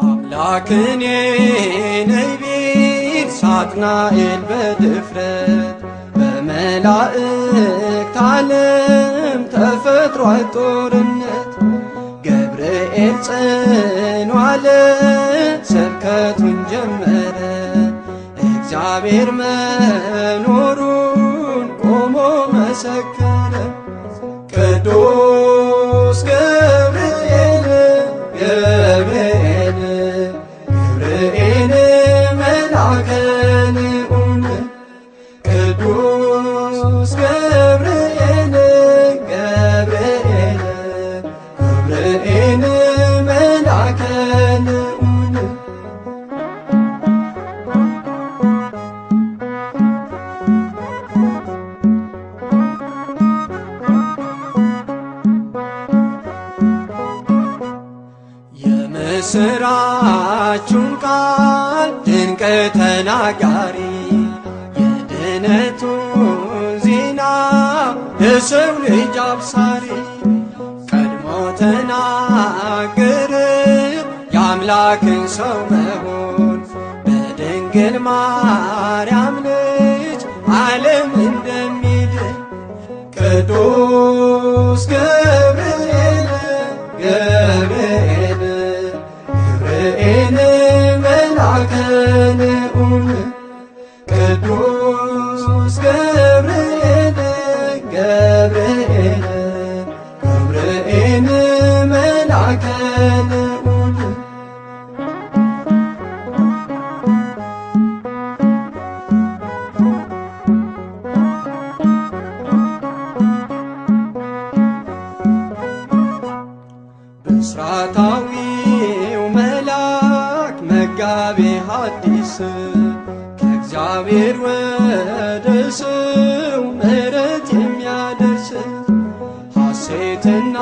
አምላክኔ ነቢይ ሳጥናኤል በድፍረት በመላእክት ዓለም ተፈጥሯል ጦርነት። ገብርኤል ጽኑ አለ ስብከቱን ጀመረ እግዚአብሔር መኖሩን ቆሞ መሰከረ። ቅዱስ ገብርኤል ገብርኤል ገብርኤል መልአከ ልዑል ቅዱስ ገብርኤል ገብርኤል ገብርኤል መልአከ ልዑል የምስራቹን ቃል ድንቅ ተናጋሪ የድነቱን ዜና የሰው ልጅ አብሳሪ ቀድሞ ተናገረ የአምላክን ሰው መሆን በድንግል ማርያም ልጅ ዓለም እንደሚድን። ቅዱስ ገብርኤል ገብርኤል ገብርኤል መልአከ ልዑል ቅዱስ ገብርኤል ገብርኤል ገብርኤል መልአከ ልዑል ብስራታዊው መልአክ መጋቤ ሐዲስ ከእግዚአብሔር ወደ ሰው ምሕረት የሚያደርስ ሐሴትና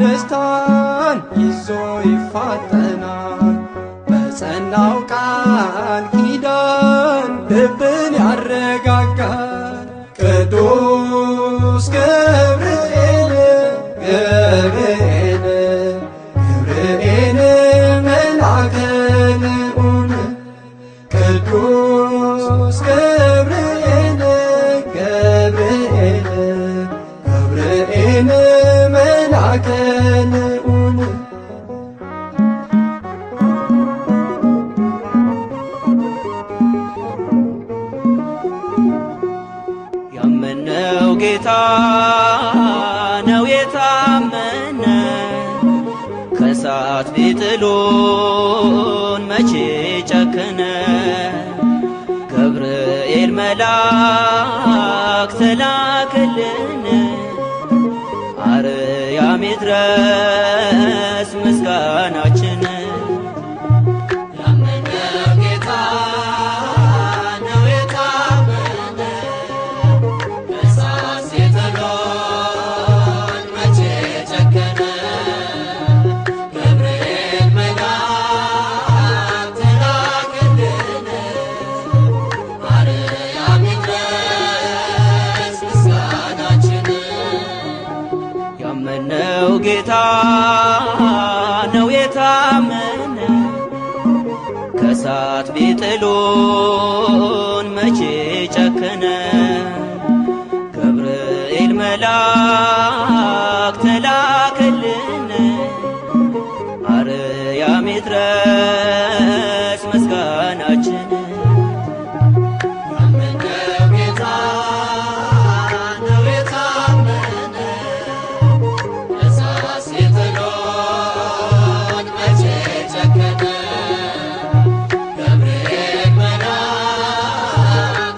ደስታን ይዞ ይፋጠናል። በጸናው ቃል ኪዳን ልብን ያረጋጋል። ቅዱስ ገብርኤል ገብርኤል ገብርኤል መልአከ ልዑል ቅዱስ ገብርኤል ገብርኤል ገብርኤል መልአከ ልዑል ያመነው ጌታ ነው የታመነ ከእሳት ቢጥሉን መቼ ጨከነ። ገብርኤል መልአክ ተላከልን አርያም ይድረስ ምስጋናችን። ያመነው ጌታ ነው የታመነ ከእሳት ቢጥሉን መቼ ጨከነ። ገብርኤል መልአክ ተላከልን አርያም ይድረስ ምስጋናችን። ያመነው ጌታ ነው የታመነ ከእሳት ቢጥሉን መቼ ጨከነ። ገብርኤል መልአክ ተላከልን አርያም ይድረስ ምስጋናችን። ያመነው ጌታ ነው የታመነ ከእሳት ቢጥሉን መቼ ጨከነ። ገብርኤል መልአክ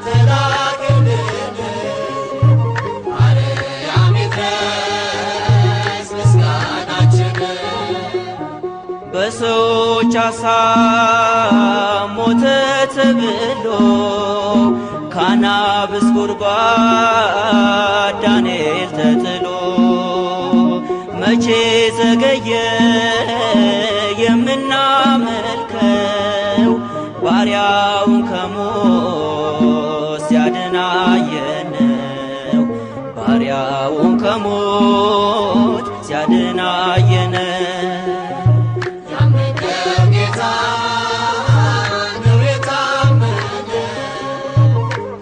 ተላከልን አርያም ይድረስ ምስጋናችን። በሰዎች አሳብ ሞተ ተብሎ ካናብስ ጉድጓድ ዳንኤል ተጥሎ መቼ ዘገየ የምናመልከው ባሪያውን ከሞት ሲያድን አየነው። ባሪያውን ከሞት ሲያድን አየነው። ያመነው ጌታ ነው የታመነ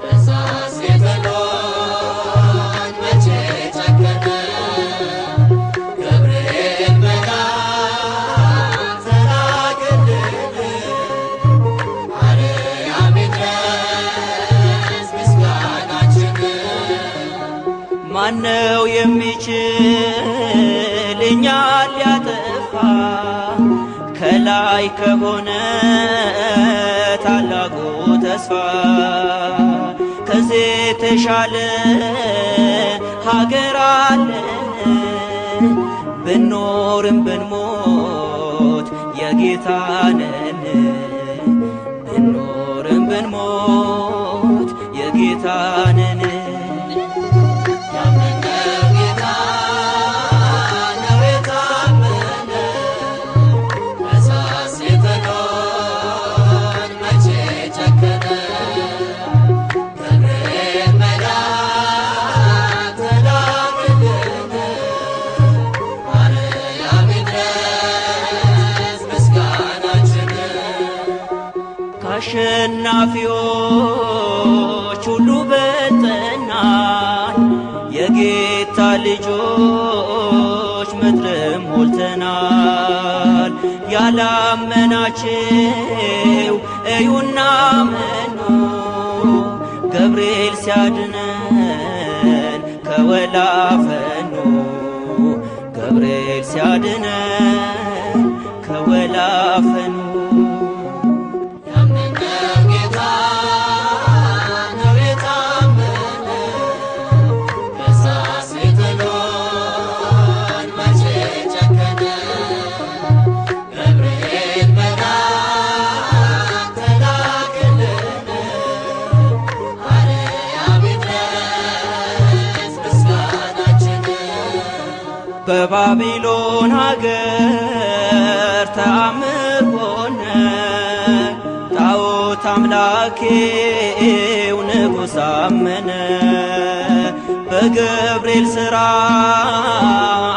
ከእሳት ቢጥሉን መቼ ጨከነ። ገብርኤል መልአክ ተላከልን አርያም ይድረስ ምስጋናችን። ማነው የሚችል እኛን ሊያጠፋ ከላይ ከሆነ ታላቁ ተስፋ። ከዚህ የተሻለ ሀገር አለን ብንኖርም ብንሞት የጌታ ነን። ብንኖርም ብንሞት የጌታ ነን። ያመነው ጌታ ነው የታመነ ከእሳት ቢጥሉን መቼ ጨከነ። ገብርኤል መልአክ ተላከልን አርያም ይድረስ ምስጋናችን። ከአሸናፊዎች ሁሉ በልጠናል የጌታ ልጆች ምድርም ሞልተናል። ያላመናችሁ እዩና መኑ ገብርኤል ሲያድነን ከወላፈኑ ገብርኤል ሲያድነን ከወላፈኑ ያመነው ጌታ ነው የታመነ በእሳት ሲጥሉን መቼ ጨከነ ገብርኤል መልአክ ተላከልን አርያም ይድረስ ምስጋናችን በባቢሎን ሀገር ተአምር ሆነ ጣዖት አምላኬው ንጉሥ አመነ በገብርኤል ሥራ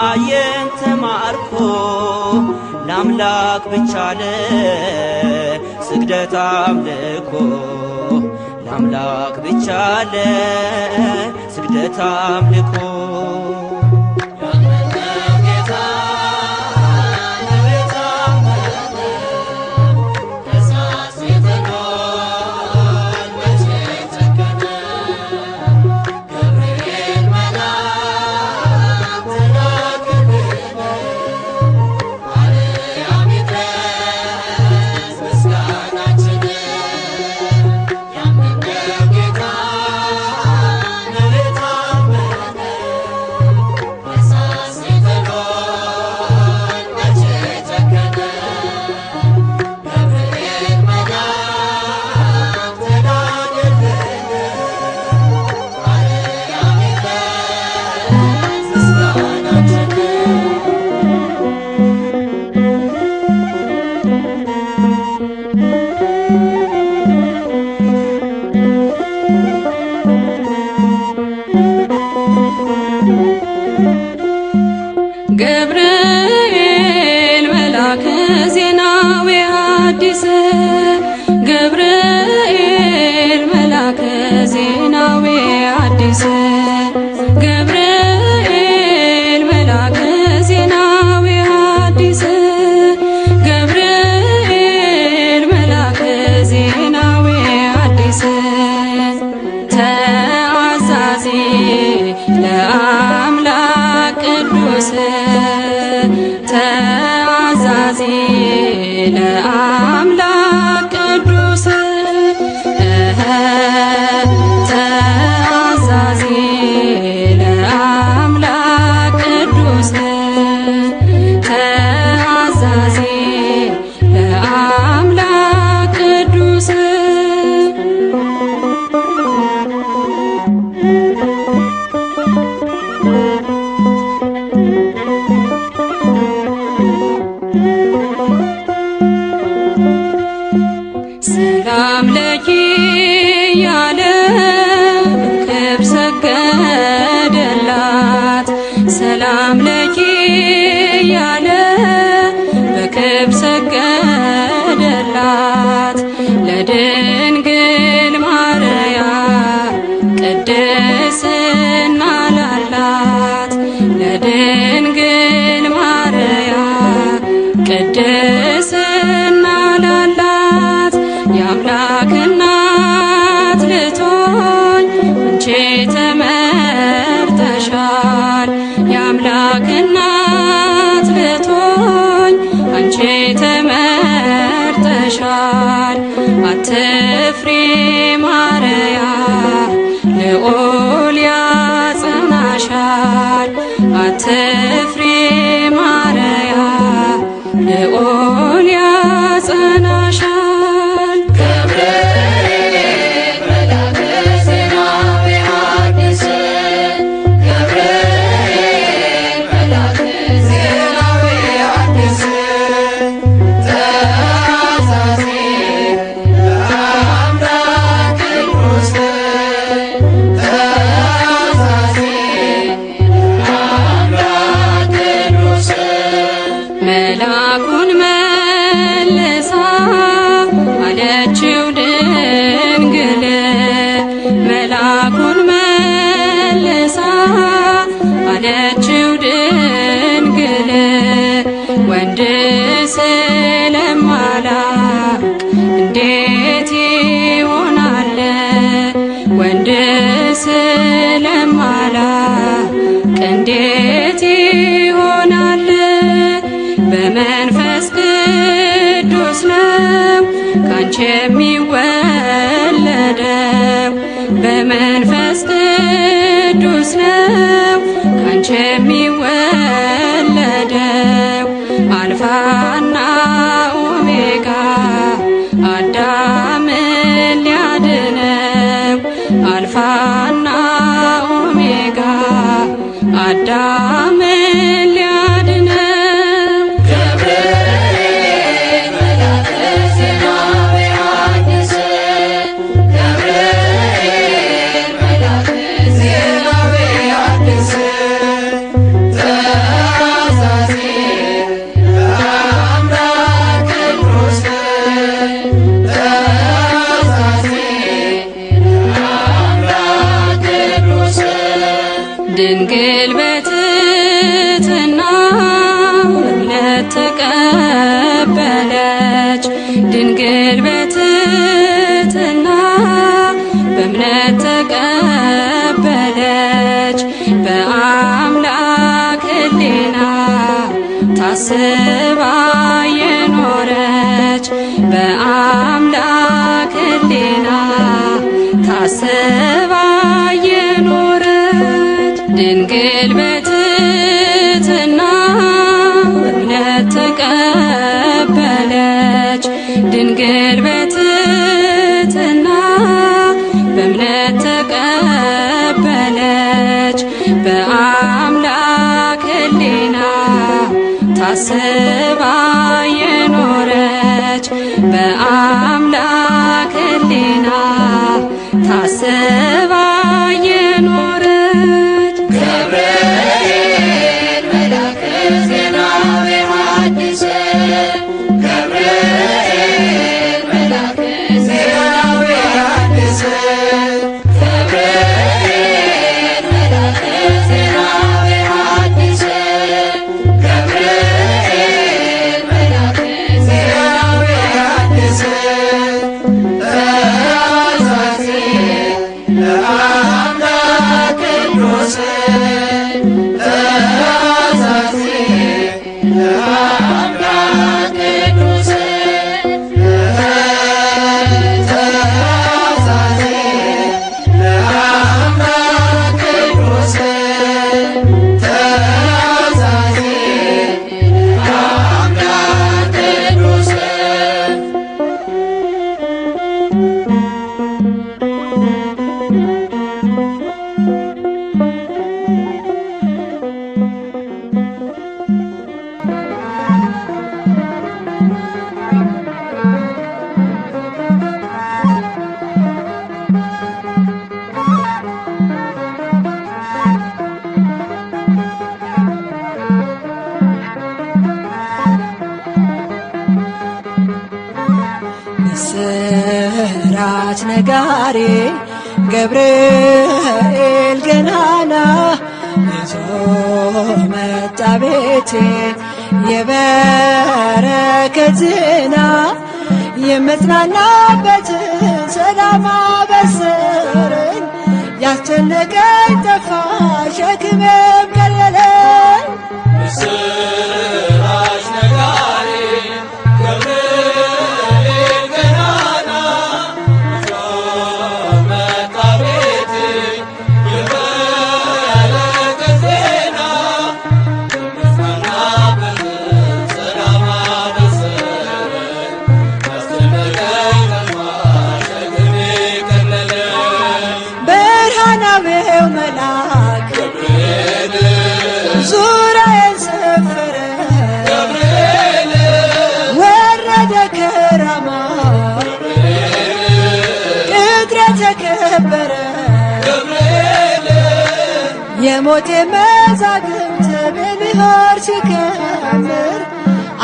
አየን ተማርኮ ለአምላክ ብቻ ለስግደት አምልኮ ለአምላክ ብቻ ለስግደት አምልኮ ያመነው ጌታ ነው የታመነ በእሳት ሲጥሉን መቼ ጨከነ ገብርኤል መልአክ ተላከልን አርያም ይድረስ ምስጋናችን ያመነው ጌታ ነው የታመነ በእሳት ሲጥሉን መቼ ጨከነ ገብርኤል መልአክ ተላከልን አርያም ይድረስ ምስጋናችን ገብርኤል መልአከ ዜናዊ ሐዲስ ገብርኤል መልአከ ዜናዊ ሐዲስ ገብርኤል መልአከ ዜናዊ ሐዲስ ገብርኤል መልአከ ዜናዊ ሐዲስ ተአዛዚ ለአምላክ ቅዱስ ተአዛዚ ለአምላክ ቅዱስ ተአዛዚ ለአምላክ ቅዱስ ተአዛዚ ለአምላክ ቅዱስ ሰላም ለኪ ያለ በክብር ሰገደላት ሰላም ለኪ ያለ በክብር ሰገደላት ለድንግል ማርያም ቅድስና ላላት ለድንግል ማርያም ቅድስና ላላት የአምላክ እናት ልትሆኝ አንቺ ተመርጠሻል የአምላክ እናት ልትሆኝ አንቺ ተመርጠሻል አትፍሪ ማርያም ልዑል ያጸናሻል አትፍሪ ማርያም ልዑል ያጸናሻል ገብርኤል መልአከ ዜናዊ ሐዲስ ገብርኤል መልአከ ዜናዊ ሐዲስ ተአዛዚ ለአምላክ ቅዱስ ለማላ እንዴት ይሆናል? በመንፈስ ቅዱስ ነው ካንቺ የሚወለደው። በመንፈስ ቅዱስ ነው ካንቺ የሚወለደው። አልፋና ኦሜጋ አዳምን ሊያድነው። አልፋና ኦሜጋ አዳምን ሊያድነው። ገብርኤል መልአከ ዜና በዮሐንስ ገብርኤል መልአከ ዜና በዮሐንስ ተአዛዚ ለአምላክ ቅዱስ ተአዛዚ ለአምላክ ቅዱስ ድንግል በትሕትና እምነት ተቀበለች። ድንግል በትሕትና በእምነት ተቀበለች። በአምላክ ሕሊና ታስባ የኖረች። በአምላክ ሕሊና ታስባ የኖረች ድንግል በትሕትና እምነት ተቀበለች። ድንግል በትሕትና በእምነት ተቀበለች። በአምላክ ሕሊና ታስባ የኖረች። በአምላክ ሕሊና ታስባ የኖረች ገብርኤል መልአከ ዜና በዮሐንስ ገብርኤል መልአከ ዜና በዮሐንስ ገብርኤል መልአከ ዜና በዮሐንስ ገብርኤል መልአከ ዜና በዮሐንስ ተአዛዚ ለአምላክ ቅዱስ ተአዛዚ ለአምላክ ቅዱስ ተአዛዚ ለአምላክ ቅዱስ ተአዛዚ ለአምላክ ቅዱስ ምስራች ነጋሪ ገብርኤል ገናና ይዞ መጣ ቤቴ የበረከት ዜና የምጽናናበትን ሰላም አበሰረኝ። ያስጨነቀኝ ጠፋ ሸክሜም ቀለለኝ። ምስራች ነጋሪ ገብርኤል ገናና ይዞ መጣ ቤቴ የበረከት ዜና የምጽናናበትን ሰላም አበሰረኝ። ያስጨነቀኝ ጠፋ ሸክሜ ቀለለኝ። ብርሃናዊው መልአክ ገብርኤል ዙሪያዬን ሰፈረ። ገብርኤል ወረደ ከራማ ቅጥሬ ተከበረ። ገብርኤል የሞቴ መዛግብት በብሖር ሲከምር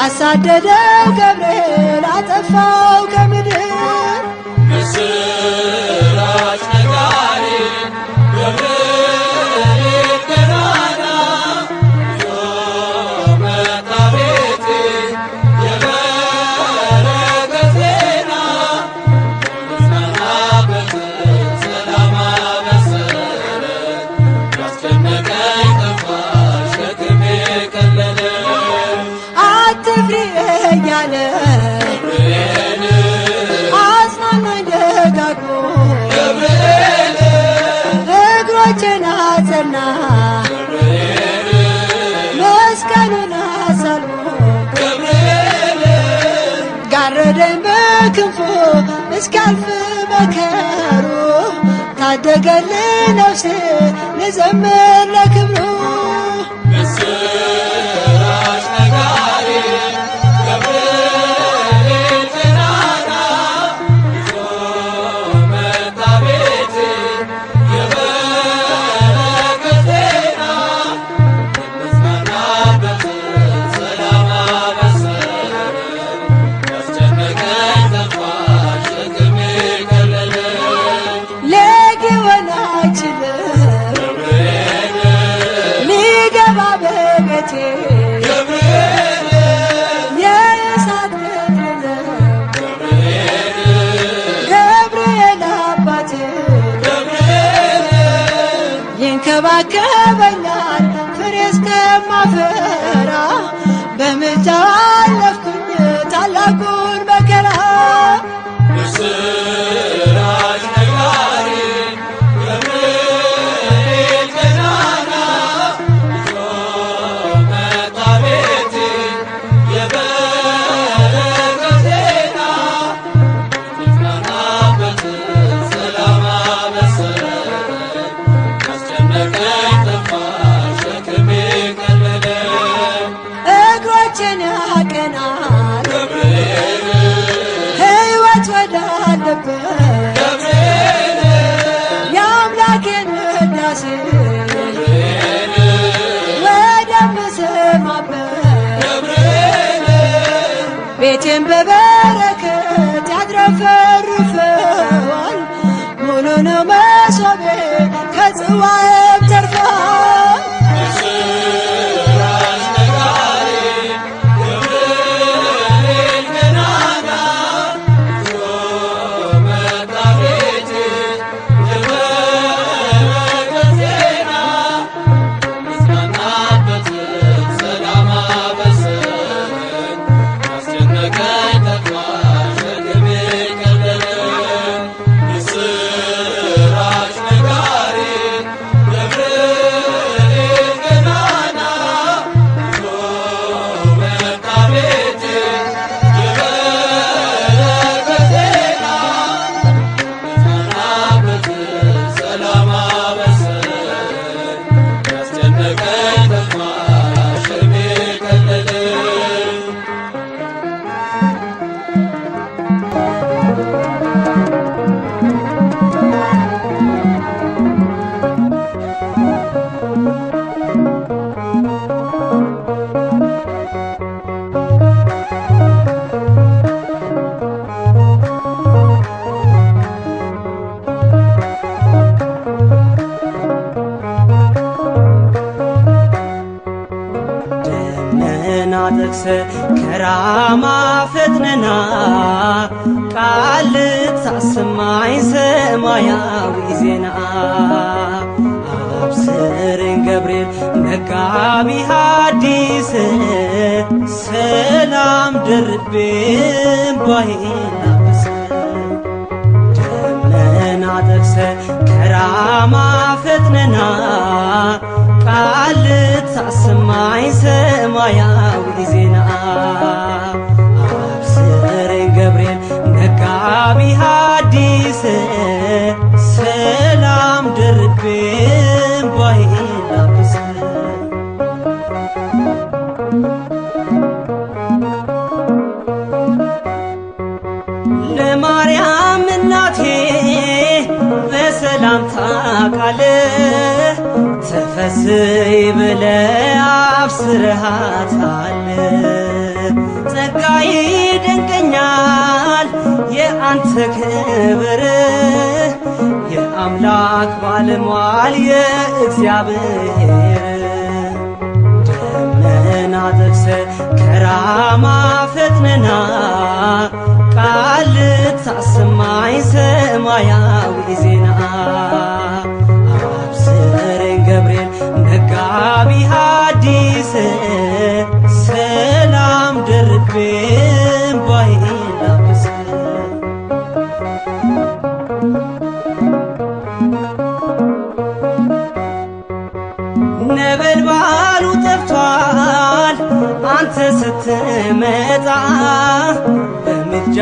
አሳደደው ገብርኤል አጠፋው ከምድር። ምስራች ነጋሪ ገብርኤል ገናና ይዞ መጣ ቤቴ የበረከት ዜና የምጽናናበትን ሰላም አበሰረኝ። እያለ አጽናናኝ ደጋግሞ እግሮቼን አጸና መስቀሉን አሳልሞ ጋረደኝ በክንፉ እስኪያልፍ መከሩ ታደገልኝ ነፍሴ ልዘምር ለክብሩ ምስራች ነጋሪ ገብርኤል ገናና ይዞ መጣ ቤቴ የበረከት ዜና የምጽናናበት ሰላም አበሰረኝ ያስጨነቀኝ ጠፋ ሸክሜ ቀለለ ሊሆን አይችልም ሊገባ በቤቴ የእሳት ቅጥር ገብርኤል አባቴ ይንከባከበኛል ፍሬ እስከማፈራ በምልጃው አለፍኩኝ ታላቁን መከራ ምስራች ነጋሪ ገብርኤል ገናና ይዞ መጣ ቤቴ የበረከት ዜና የምጽናናበት ሰላም አበሰረኝ ያስጨነቀኝ ጠፋ ሸክሜ ቀለለ እግሮቼን ያቀናል ሕይወት ወዳለበት የአምላኬን ውዳሴ ወደምሰማበት ቤቴን በበረከት ያድረፈርፈዋል ሙሉ ነው መሶቤ ከጽዋዬም ተርፏል ምስራች ነጋሪ ገብርኤል ገናና ይዞ መጣ ቤቴ የበረከት ዜና የምጽናናበት ሰላም አበሰረኝ ያስጨነቀኝ ጠፋ ሸክሜ ቀለለ ምስራች ነጋሪ ገብርኤል ገናና ይዞ መጣ ቤቴ የበረከት ዜና የምጽናናበት ሰላም አበሰረኝ ያስጨነቀኝ ጠፋ ሸክሜ ቀለለ ደመና ጠቅሰ ከራማ ፈጥነና ቃል ልታሰማኝ ሰማያዊ ዜና አብስረኝ ገብርኤል መጋቢ ሐዲስ ሰላም ደርቤ እምባዬን ላብስ ደመና ጠቅሰ ከራማ ፈጥነና ቃል ልታሰማኝ ሰማያዊ ዜና አብስረኝ ገብርኤል መጋቢ ሐዲስ ሰላም ደርቤ እምባዬን ላብስ ለማርያም እናቴ በሰላምታ ቃል ተፈስሒ ብለህ አብስረሃታል ጸጋ ይደንቀኛል የአንተ ክብር የአምላክ ባለሟል የእግዚአብሔር ደመና ጠቅሰ ከራማ ፈጥነና ቃል ልታሰማኝ ሰማያዊ ዜና አብስረኝ ገብርኤል መጋቢ ሐዲስ ሰላም ደርቤ ነበልባሉ ጠፍቷል አንተ ስትመጣ በምልጃ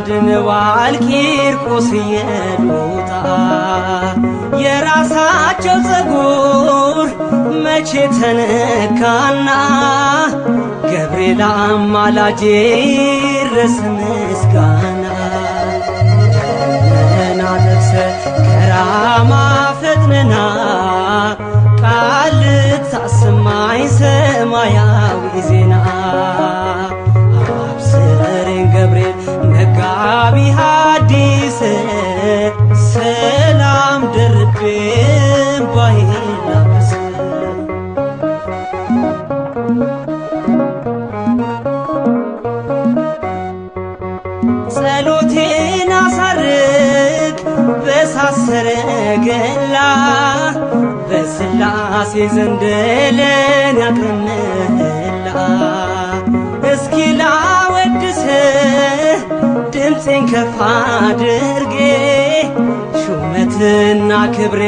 ድነዋል ቂርቆስ ኢየሉጣ። የራሳቸው ፀጉር መቼ ተነካና ገብርኤል አማላጄ ይድረስ ምስጋና። ደመና ጠቅሰ ከራማ ፈጥነና ቃል ልታሰማኝ ሰማያዊ ዜና። አብስረኝ ገብርኤል መጋቢ ሐዲስ ሰላም ደርቤ እምባዬን ላብስ። ጸሎቴን አሳርግ በእሳት ሰረገላ በሥላሴ ዘንድ ለኔ ያቅርብላ። እስኪ ላወድስህ ድምፄን ከፍ አድርጌ ሹመትና ክብሬ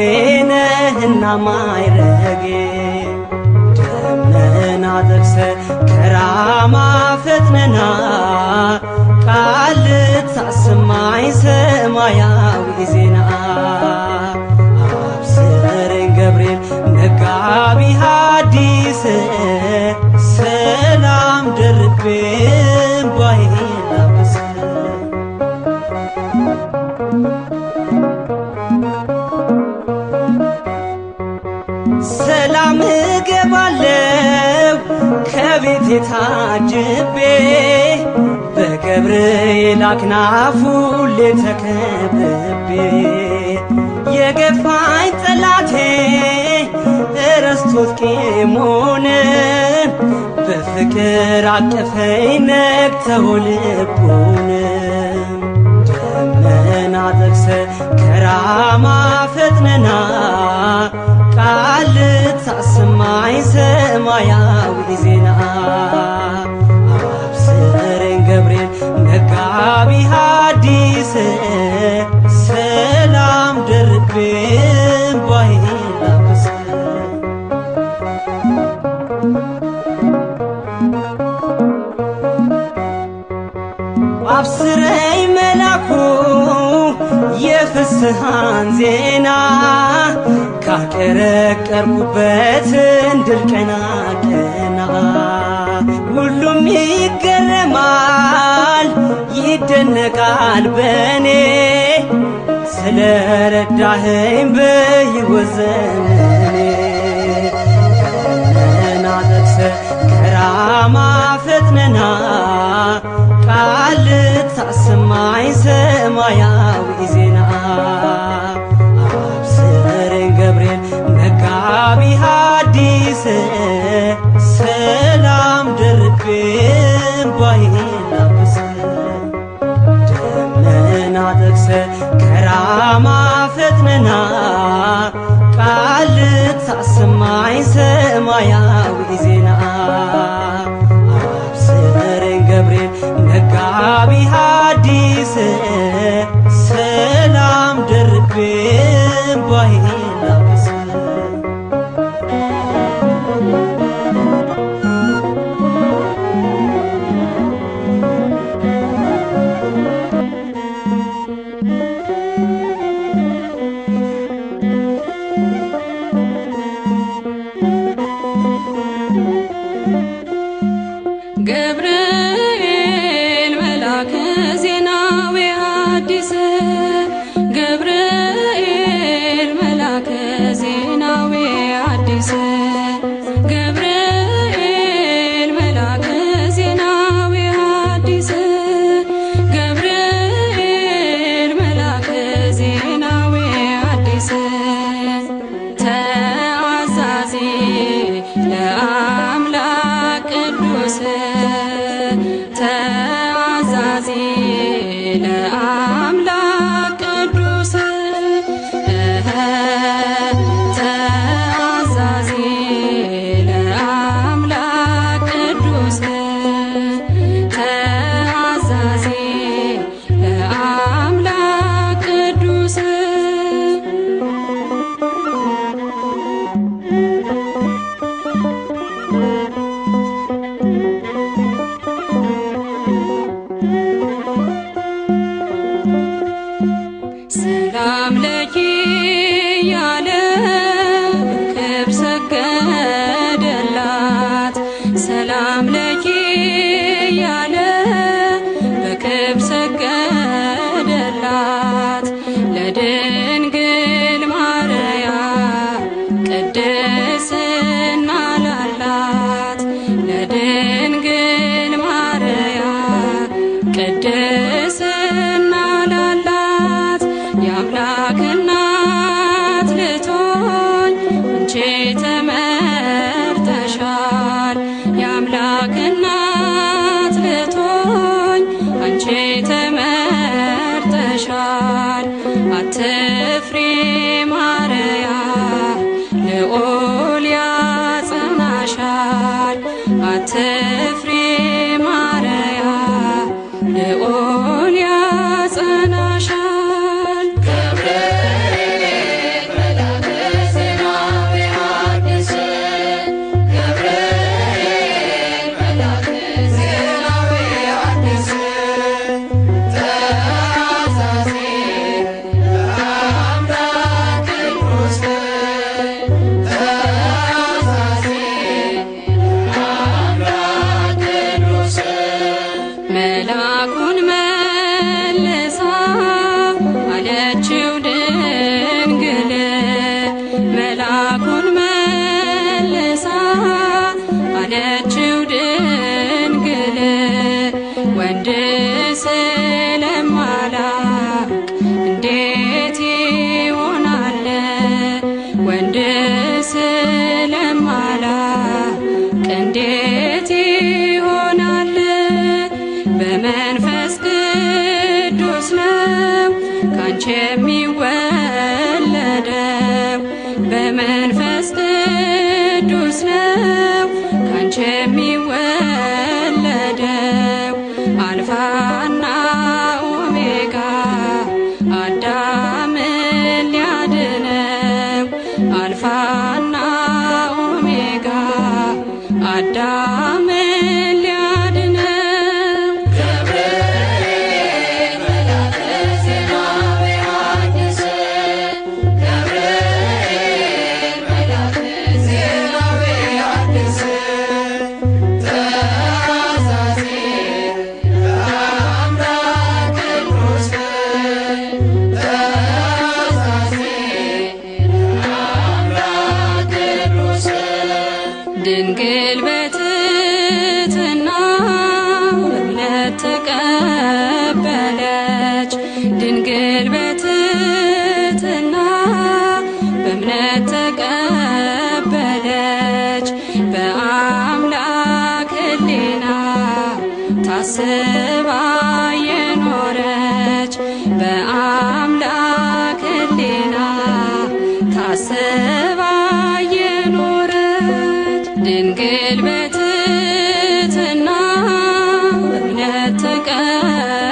ነህና ማይረጌ። ደመና ጠቅሰ ከራማ ፈጥነና ቃል ልታሰማኝ ሰማያዊ ዜና። አብስረኝ ገብርኤል መጋቢ ሐዲስ ሰላም ደርቤ እምባዬን ላብስ። ሰላም እገባለሁ ከቤቴ ታጅቤ በገብርኤል አክናፍ ሁሌ ተከብቤ። የገፋኝ ጠላቴ እረስቶት ቂሙን በፍቅር አቀፈኝ ነክተው ልቡን። ደመና ጠቅሰ ከራማ ፈጥነና ቃል ልታሰማኝ ሰማያዊ ዜና። አብስረኝ ገብርኤል መጋቢ ሐዲስ ሰላም ደርቤ እምባዬን ላብስ። አብስረኝ መላኩ የፍስሐን ዜና ካቀረቀርኩበት እንድል ቀና ቀና። ሁሉም ይገረማል ይደነቃል በኔ ስለረዳኸኝ በሕይወት ዘመኔ። ደመና ጠቅሰ ከራማ ፈጥነና ቃል ልታሰማኝ ሰማያዊ ዜና። አብስረኝ ገብርኤል መጋቢ ሐዲስ ሰላም ደርቤ እምባዬን ላብስ። ደመና ጠቅሰ ከራማ ፈጥነና ቃል ልታሰማኝ ሰማያዊ ዜና። አብስረኝ ገብርኤል መጋቢ ሐዲስ ሰላም ደርቤ እምባዬን ላብስ። ቅድስና ላላት ለድንግል ማርያም ቅድስና ላላት የአምላክ እናት ልትሆን አንቺ ተመርጠሻል። የአምላክ እናት ልትሆን አንቺ ተመርጠሻል። አትፍሪ ማርያም ልዑል ያጸናሻል። አትፍሪ ማርያም ልዑል ያጸናሻል። ገብርኤል መልአከ ዜናዊ ሐዲስ ገብርኤል መልአከ ዜናዊ ሐዲስ ተአዛዚ ለአምላክ ቅዱስ ተአዛዚ ለአምላክ ቅዱስ መልአኩን መልሳ አለችው ድንግል መልአኩን መልሳ አለችው ድንግል ወንድ ስለማላውቅ እንዴት ይሆናል? ወንድ ስለማላውቅ እንዴት ይሆናል? በመንፈስ ቅዱስ ነው ካንቺ የሚወለደው። በመንፈስ ቅዱስ ነው ካንቺ የሚወለደው። አልፋና ኦሜጋ አዳምን ሊያድነው። አልፋና ኦሜጋ አዳምን ሊያድነው። ገብርኤል መልአከ ዜናዊ ሐዲስ ገብርኤል መልአከ ዜናዊ ሐዲስ ተአዛዚ ለአምላክ ቅዱስ ተአዛዚ ለአምላክ ቅዱስ ድንግል በትሕትና በእምነት ተቀበለች። ድንግል በትሕትና በእምነት ተቀበለች። በአምላክ ሕሊና ታስባ የኖረች በአምላክ ሕሊና ታስባ የኖረች ድንግል በትሕትና በእምነት ተቀበለች።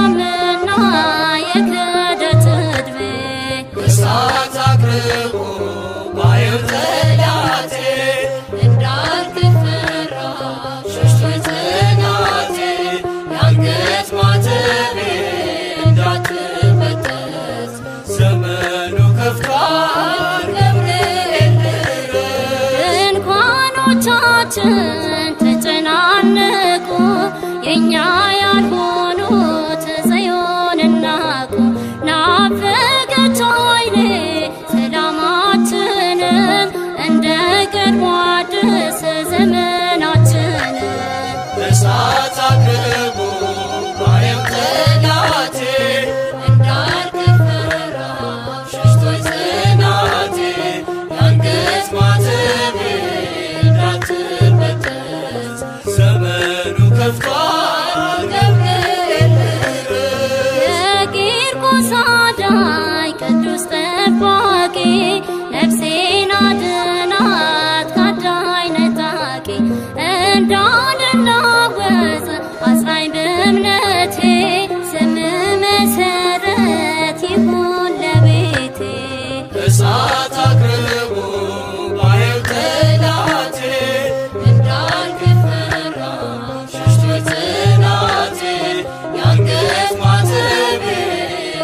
አይበቃምና የክህደት ዕድሜ እሳት አቅርቦ ባየው ጠላቴ እንዳልክፈራ ሸሽቶ ጽናቴ የአንገት ማተቤ እንዳትበጠስ ዘመኑ ከፍቷል ገብርኤል ድንኳኖቻችን ተጨናነቁ የእኛ ያልሆኑት ጽዮንን ናቁ። ናፈቀች ዓይኔ ሰላማችንን እንደ ቀድሞ አዲስ ዘመናችንን እሳት አቅርቦ ባየው ጠላቴ እንዳልክፈራ ሸሽቶ ጽናቴ የአንገት ማተቤ እንዳትበጠስ ዘመኑ ከፍቷል ገብርኤል የቂርቆስ አዳኝ ቅዱስ ጠባቂ ነፍሴን አድናት ከአዳኝ ነጣቂ እንዳልናወጽ አጽናኝ በእምነቴ ስም መሰረት ይሁን ለቤቴ እሳት አቅርቦ ባየው ጠላቴ እንዳልክፈራ ሸሽቶ ጽናቴ የአንገት ማተቤ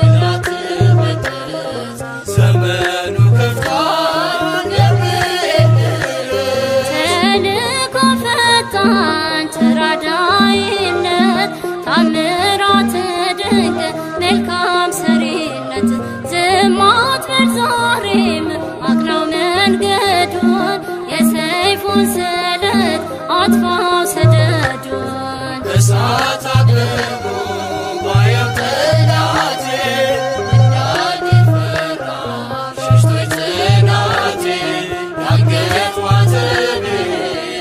እንዳትበጠስ ዘመኑ ከፍቷል ገብርኤል ተልእኮ ፈጣን ተራዳኢነት ታምራት ድንቅ መልካም ሰሪነት ዝም አትበል ዛሬም አቅናው መንገዱን የሰይፉን ስለት አጥፋው ሰደዱን እሳት አቅርቦ ባየው ጠላቴ እንዳልክፈራ ሸሽቶ ጽናቴ የአንገት ማተቤ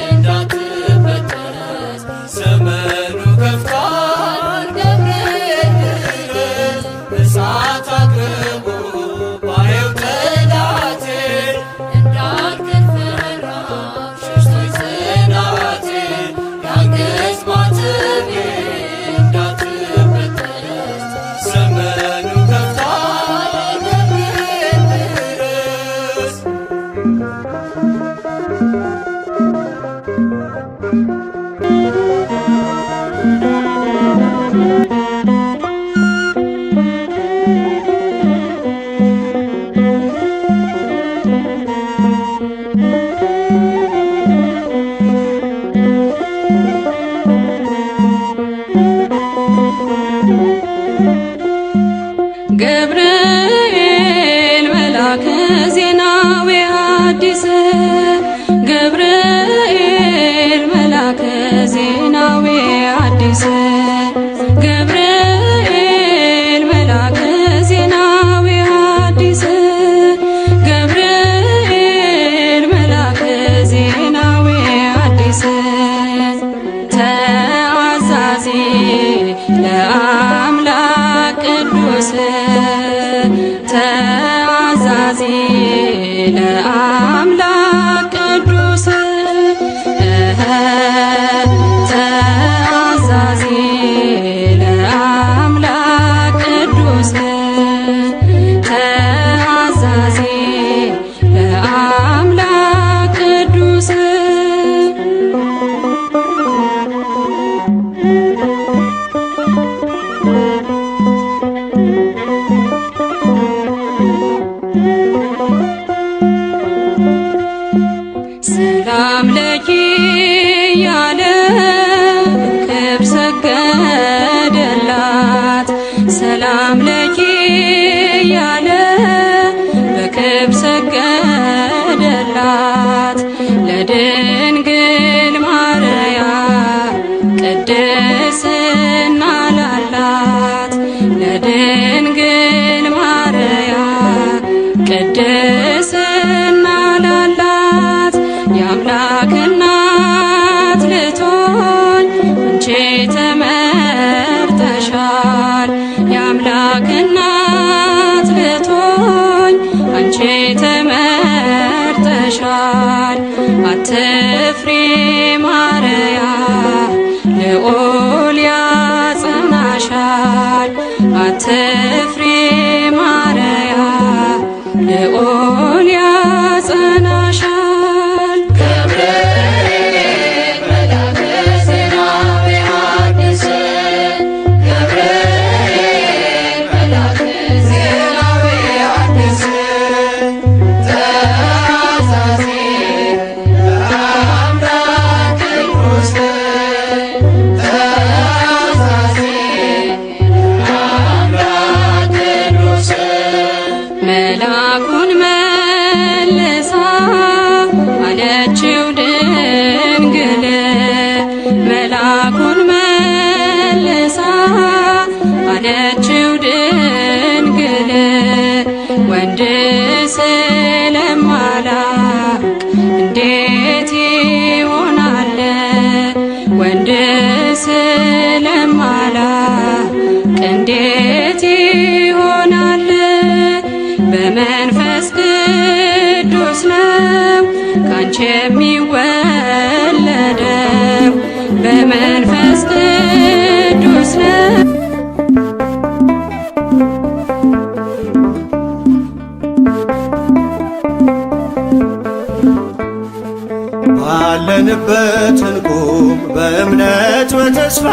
እንዳትበጠስ ዘመኑ ከፍቷል ገብርኤል እሳት አቅርቦ ባየው ጠላቴ እንዳልክፈራ ሸሽቶ ጽናቴ የአንገት ማተቤ እንዳትበጠስ ዘመኑ ከፍቷል ገብርኤል ገብርኤል መልአከ ዜናዊ ሐዲስ ገብርኤል መልአከ ዜናዊ ሐዲስ ገብርኤል መልአከ ዜናዊ ሐዲስ ገብርኤል መልአከ ዜናዊ ሐዲስ ተአዛዚ ለአምላክ ቅዱስ ተአዛዚ ለአምላክ ቅዱስ ተአዛዚ ለአምላክ ቅዱስ ተአዛዚ ለአምላክ ቅዱስ ሰላም ለኪ ያለ ክብር ሰገደላት ሰላም ለኪ ያለ በክብር ሰገደላት ለድንግል ማርያም ቅድስና ላላት ለድንግል ማርያም ቅድስና ላላት የአምላክ እናት ልትሆን አንቺ ተመርጠሻል የአምላክ እናት ልትሆን አንቺ ተመርጠሻል አትፍሪ ማርያም ልዑል ያጸናሻል አትፍሪ ማርያም ልዑል ያጸናሻል። ገብርኤል መልአከ ዜናዊ ሐዲስ ገብርኤል መልአከ ዜናዊ ሐዲስ ተአዛዚ ለአምላክ ቅዱስ ተአዛዚ ለአምላክ ቅዱስ መልአኩን መልሳ አለችው ድንግል መልአኩን መልሳ አለችው ድንግል ወንድ ስለማላቅ እንዴት ይሆናል ወንድ ስለማላቅ እንዴት ይሆናል በመንፈስ ቅዱስ ነው ካንቺ የሚወለደው በመንፈስ ቅዱስ ነው። ባለንበት እንቁም በእምነት በተስፋ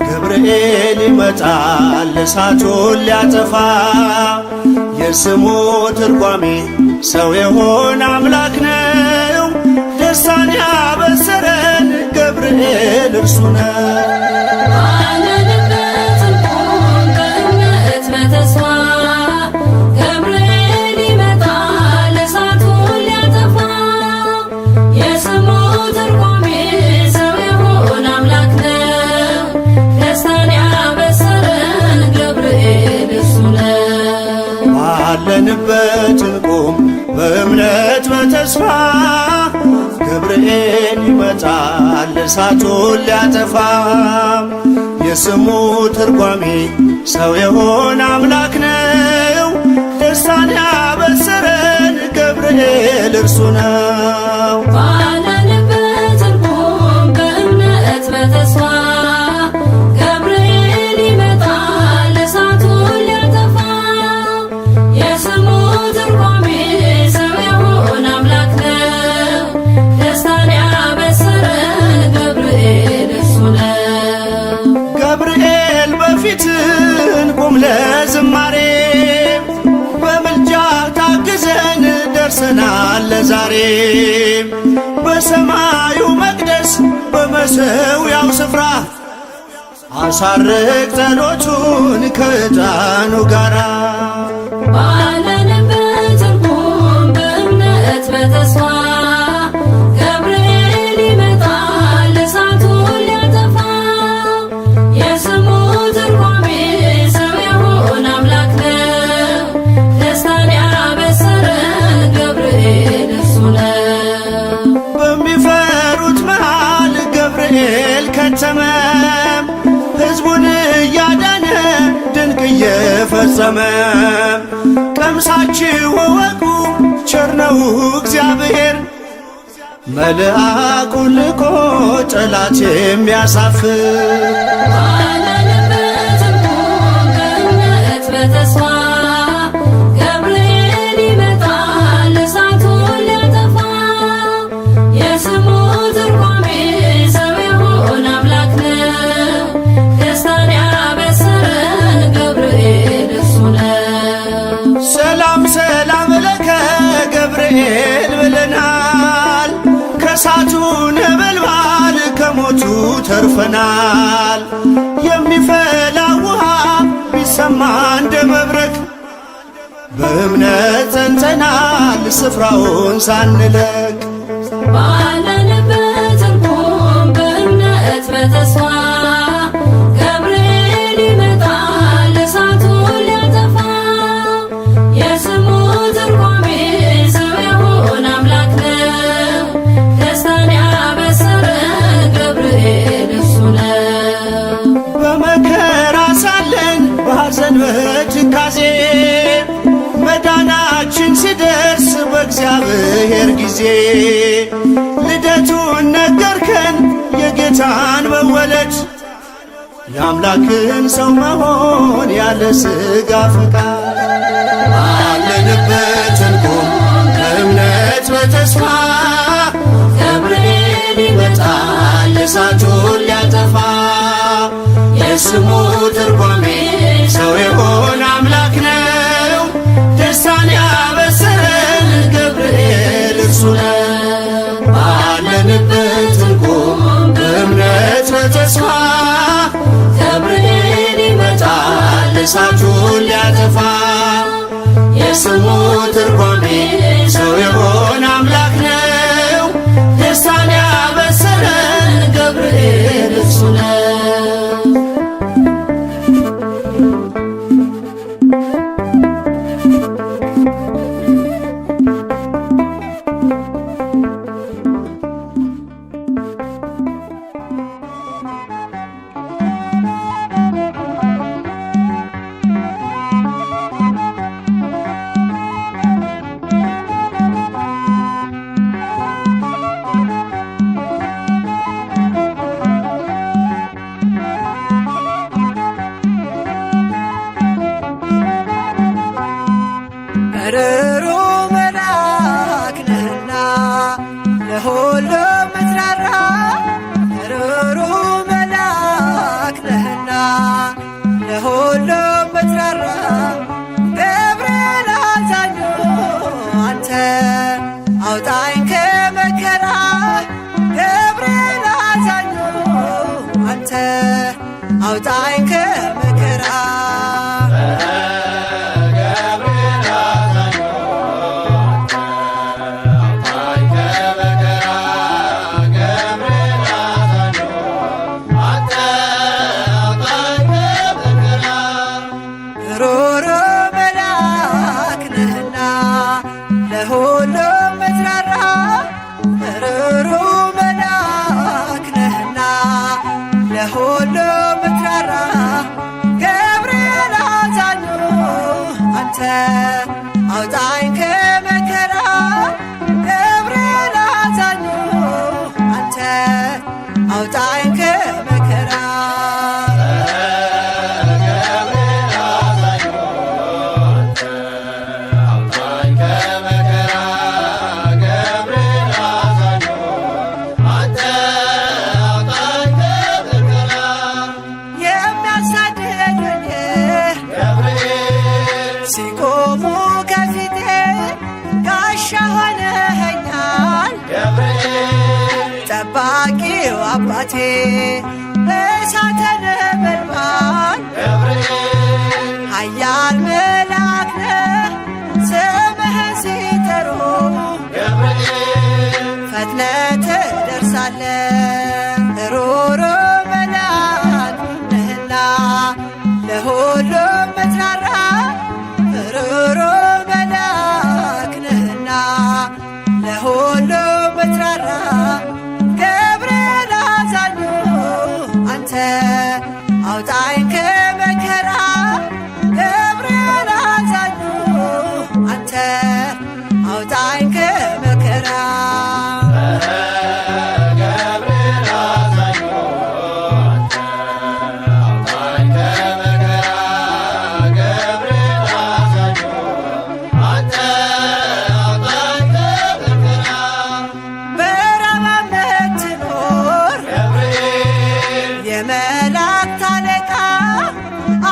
ገብርኤል ይመጣል እሳቱን ሊያጠፋ የስሙ ትርጓሜ ሰው የሆነ አምላክ ነው ደስታን ያበሰረን ገብርኤል እርሱ ነው። ባለንበት እንቁም በእምነት በተስፋ ገብርኤል ይመጣል እሳቱን ሊያጠፋ የስሙ ትርጓሜ ሰው የሆነ አምላክ ነው ደስታን ያበሰረን ገብርኤል እርሱ ነው። ባለንበት እንቁም በእምነት በተስፋ ገብርኤል ይመጣል እሳቱን ሊያጠፋ የስሙ ትርጓሜ ሰው የሆነ አምላክ ነው ደስታን ያበሰረን ገብርኤል እርሱ ነው። ባለንበት እንቁም በእምነት በተስፋ ገብርኤል ይመጣል እሳቱን ሊያጠፋ የስሙ ትርጓሜ ሰው የሆነ አምላክ ነው ደስታን ያበሰረን ገብርኤል እርሱ ነው። ገብርኤል በፊት እንቁም ለዝማሬ በምልጃ ታግዘን ደርሰናል ለዛሬ በሰማዩ መቅደስ በመሠዊያው ስፍራ አሳርቅ ጸሎቱን ከዕጣኑ ጋራ ባለንበት እንቁም በእምነት በተስፋ ገብርኤል ይመጣል እሳቱን ሊያጠፋ የስሙ ትርጓሜ ሰው የሆነ አምላክ ነው ደስታን ያበሰረን ገብርኤል እርሱ ነው። በሚፈሩት መሃል ገብርኤል ከተመ ሕዝቡን እያዳነ ድንቅ እየፈጸመ ቀምሳችሁ እወቁ ቸር ነው እግዚአብሔር መልአኩን ልኮ ጠላት የሚያሳፍር ባለንበት እንቁም በእምነት በተስፋ ገብርኤል ይመጣል እሳቱን ሊያጠፋ የስሙ ትርጓሜ ሰው የሆነ አምላክ ነው ደስታን ያበሰረን ገብርኤል እርሱ ነው። ሰላም ሰላም ለከ ገብርኤል ብለናል ከእሳቱ ነበልባል ከሞቱ ተርፈናል የሚፈላ ውሃ ቢሰማ እንደ መብረቅ በእምነት ጸንተናል ስፍራውን ሳንለቅ ባለንበት እንቁም በእምነት በተስፋ ገብርኤል ይመጣል እሳቱን ሊያጠፋ የስሙ ትርጓሜ ሰው የሆነ አምላክ ነው ደስታን ያበሰረን ገብርኤል እርሱ ነው። በመከራ ሳለን በሐዘን በትካዜ መዳናችን ሲደርስ በእግዚአብሔር ጊዜ ልደቱን ነገርከን የጌታን መወለድ የአምላክን ሰው መሆን ያለ ሥጋ ፈቃድ ባለንበት እንቁም በእምነት በተስፋ ገብርኤል ይመጣል እሳቱን ሊያጠፋ የስሙ ትርጓሜ ሰው የሆነ አምላክ ነው። ደስታን ያበሰረን ገብርኤል እርሱ ነው። ባለንበት እንቁም በእምነት በተስፋ ገብርኤል ይመጣል እሳቱን ሊያጠፋ የስሙ ትርጓሜ ሰው የሆነ አምላክ ነው። ደስታን ያበሰረን ገብርኤል እርሱ ነው። ርሩ መልአክ ነህና ለሁሉ ምትራራ ርሩ መልአክ ነህና ለሁሉ ምትራራ ገብርኤል አዛኙ አንተ አውጣኝ ከመከራ ገብርኤል አዛኙ አንተ አውጣኝ ከመከራ ሩሩ መልአክ ነህና ለሁሉ ምትራራ ሩሩ መልአክ ነህና ለሁሉ ምትራራ ገብርኤል አዛኙ አንተ አውጣኝ ከመከራ ገብርኤል አዛኙ አንተ አውጣኝ ከመከራ ሲቆሙ ከፊቴ ጋሻ ሆነኸኛል ጠባቂው አባቴ እሳተ ነበልባል ኃያል መልአክ ነህ ስምህን ሲጠሩ ፈጥነህ ትደርሳለህ ሩሩ መልአክ ነህና ለሁሉ ምትራራ ሩሩ መልአክ ነህና ለሁሉ ምትራራ ገብርኤል አዛኙ አንተ አውጣኝ ከመከራ ገብርኤል አዛኙ አንተ አውጣኝ ከመከራ የመላእክት አለቃ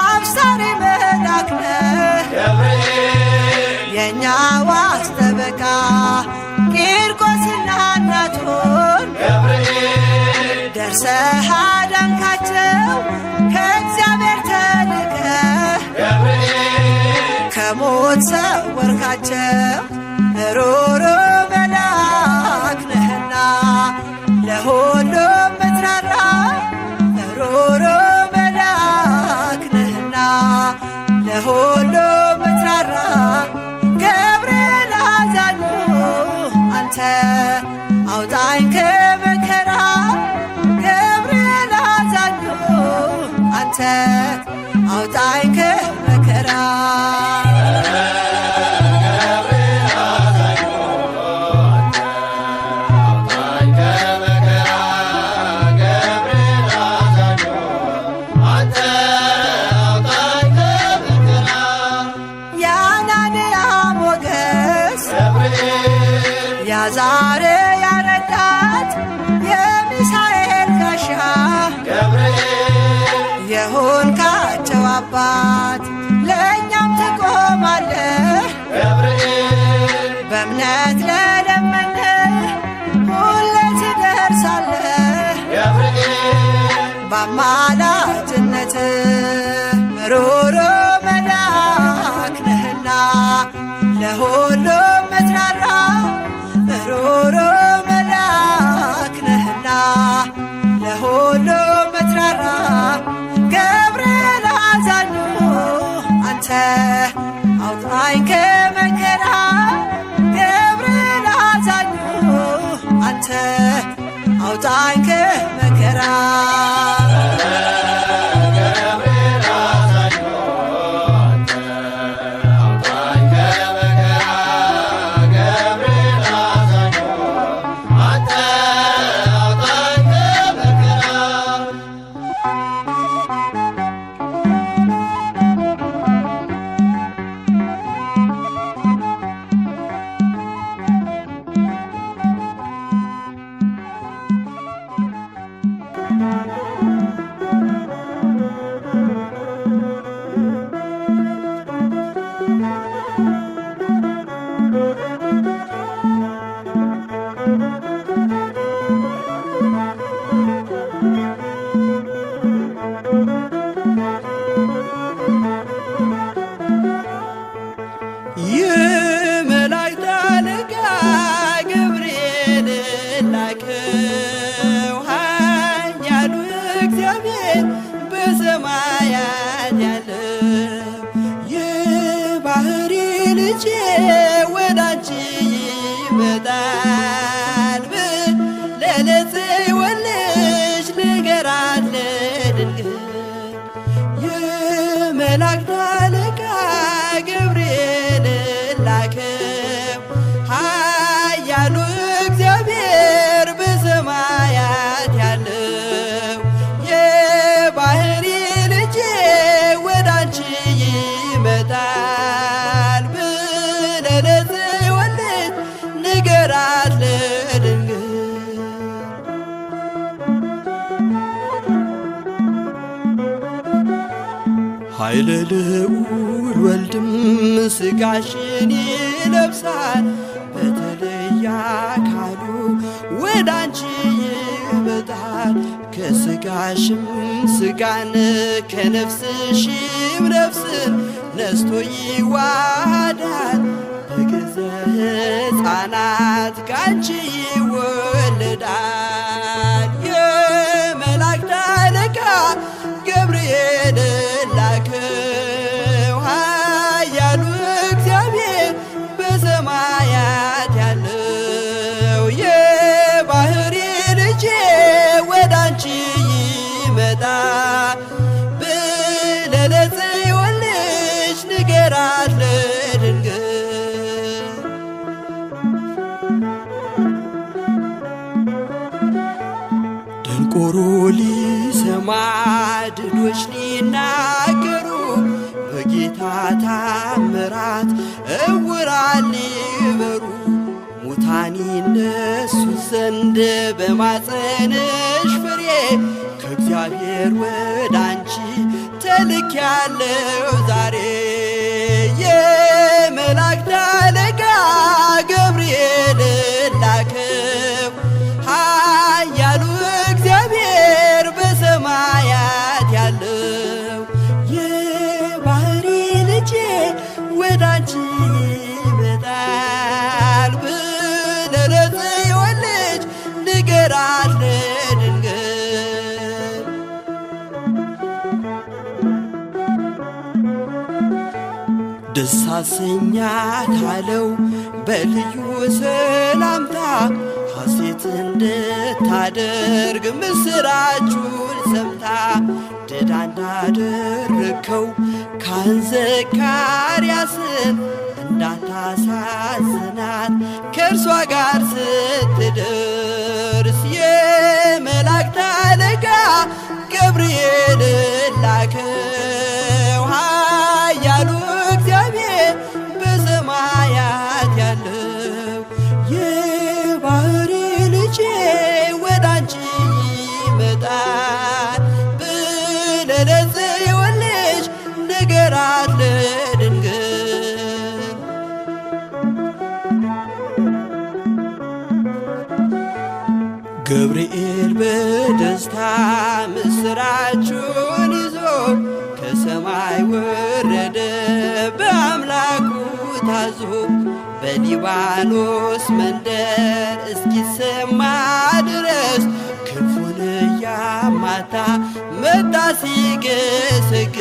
አብሳሪ መልአክ ነህ የእኛ ዋስ ጠበቃ ቂርቆስና እናቱን ደርሰህ አዳንካቸው ከእግዚአብሔር ተልከህ ከሞት ሰወርካቸው ሩሩ መልአክ ነህና ለሁሉ ምትራራ ሩሩ መልአክ ነህና ለሁሉ ምትራራ ገብርኤል አዛኙ አንተ አውጣኝ ከመከራ ገብርኤል አዛኙ አንተ አውጣኝ ከመከራ የአናንያ ሞገስ ያዛሬ ያረዳት የሚሳኤል ጋሻ የሆንካቸው አባት ለእኛም ትቆማለህ በእምነት ለለመነ ሁሌ ትደርሳለህ በአማላጅነት ሩሩ መልአክ ነህና ለሁሉም ምትራራ ሩሩ መልአክ ነህና ለሁሉም ምትራራ ገብርኤል አዛኙ አንተ አውጣኝ ከመከራ ገብርኤል አዛኙ አንተ አውጣኝ ከመከራ የመላእክት አለቃ ገብርኤል ላከው ኃያሉ እግዚአብሔር በሰማያት ያለው የባሕሪ ልጄ ወዳንቺ ይመጣል ብለህ ለጽዮን ልጅ ንገራት ለድንግል የመላእክት አለቃ ገብርኤል ላከው ኃያሉ እግዚአብሔር በሰማያት ያለው የባሕሪ ልጄ ወዳንቺ ይመጣል ብለህ ለጽዮን ልጅ ንገራት ለድንግል ኃይለ ልዑል ወልድም ሥጋሽን ይለብሳል በተለየ አካሉ ወዳንቺ ይመጣል ከሥጋሽም ሥጋን ከነፍስሽም ነፍስን ነስቶ ይዋሃዳል በገዛ ሕፃናት ካንቺ ይወለዳል የመላእክት አለቃ ገብርኤል ላከው ኃያሉ እግዚአብሔር በሰማያት ያለው የባሕሪ ልጄ ወዳንቺ ይመጣል ብለህ ለጽዮን ልጅ ንገራት ለድንግል ደንቆሮ ሊሰማ ድዶች ሊናገሩ በጌታ ታምራት ዕውራን ሊበሩ ሙታን ይነሱ ዘንድ በማፀንሽ ፍሬ ከእግዚአብሔር ወዳንቺ ተልኬያለሁ ዛሬ የመላእክት አለቃ ገብርኤል ላከው ኃያሉ እግዚአብሔር በሰማያት ያለው የባሕሪ ልጄ ወዳንቺ ይመጣል ብለህ ለጽዮን ልጅ ንገራት ለድንግል ደስ አሰኛት አለው በልዩ ሰላምታ ሐሴት እንድታደርግ ምስራቹን ሰምታ ድዳ እንዳደረግከው ካህን ዘካርያስን እንዳታሳዝናት ከእርሷ ጋር ስትደርስ የመላእክት አለቃ ገብርኤል ላከው ኃያሉ እግዚአብሔር በሰማያት ያለው የባህሪ ልጄ ወደ አንቺ ይመጣል ብለህ ለጽዮን ልጅ ንገራት ለድንግል። ገብርኤል በደስታ ምስራቹን ይዞ ከሰማይ ወረደ በአምላኩ ታዞ በሊባኖስ መንደር እስኪሰማ ድረስ ክንፉን እያማታ መጣ ሲገሰግስ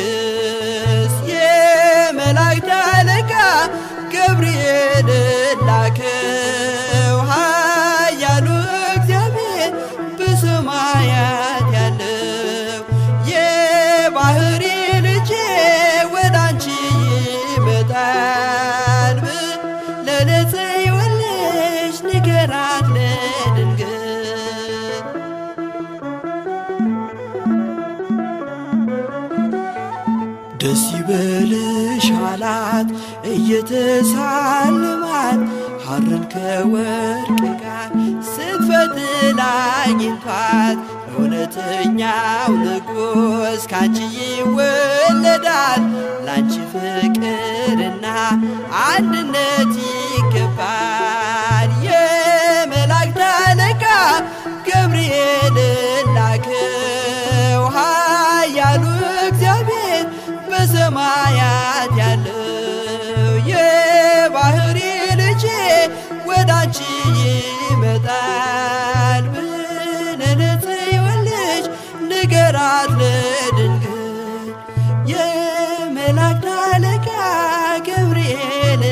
የመላእክት አለቃ ገብርኤል ላከው ኃያሉ እግዚአብሔር በሰማያት ያለው የባህሪ ልጄ ወደ አንቺ ይመጣል ብለህ ለጽዮን ልጅ ንገራት ለድንግል። ደስ ይበልሽ አላት እየተሳለማት ሐርን ከወርቅ ጋር ስትፈትል አግኝቷት እውነተኛው ንጉሥ ካንቺ ይወለዳል ላንቺ ፍቅርና አንድነት ይገባል። የመላእክት አለቃ ገብርኤል ላከው ኃያሉ እግዚአብሔር በሰማያት ያለው የባህሪ ልጄ ወደ አንቺ ይመጣል ብለህ ለጽዮን ልጅ ንገራት ለድንግል። የመላእክት አለቃ ገብርኤል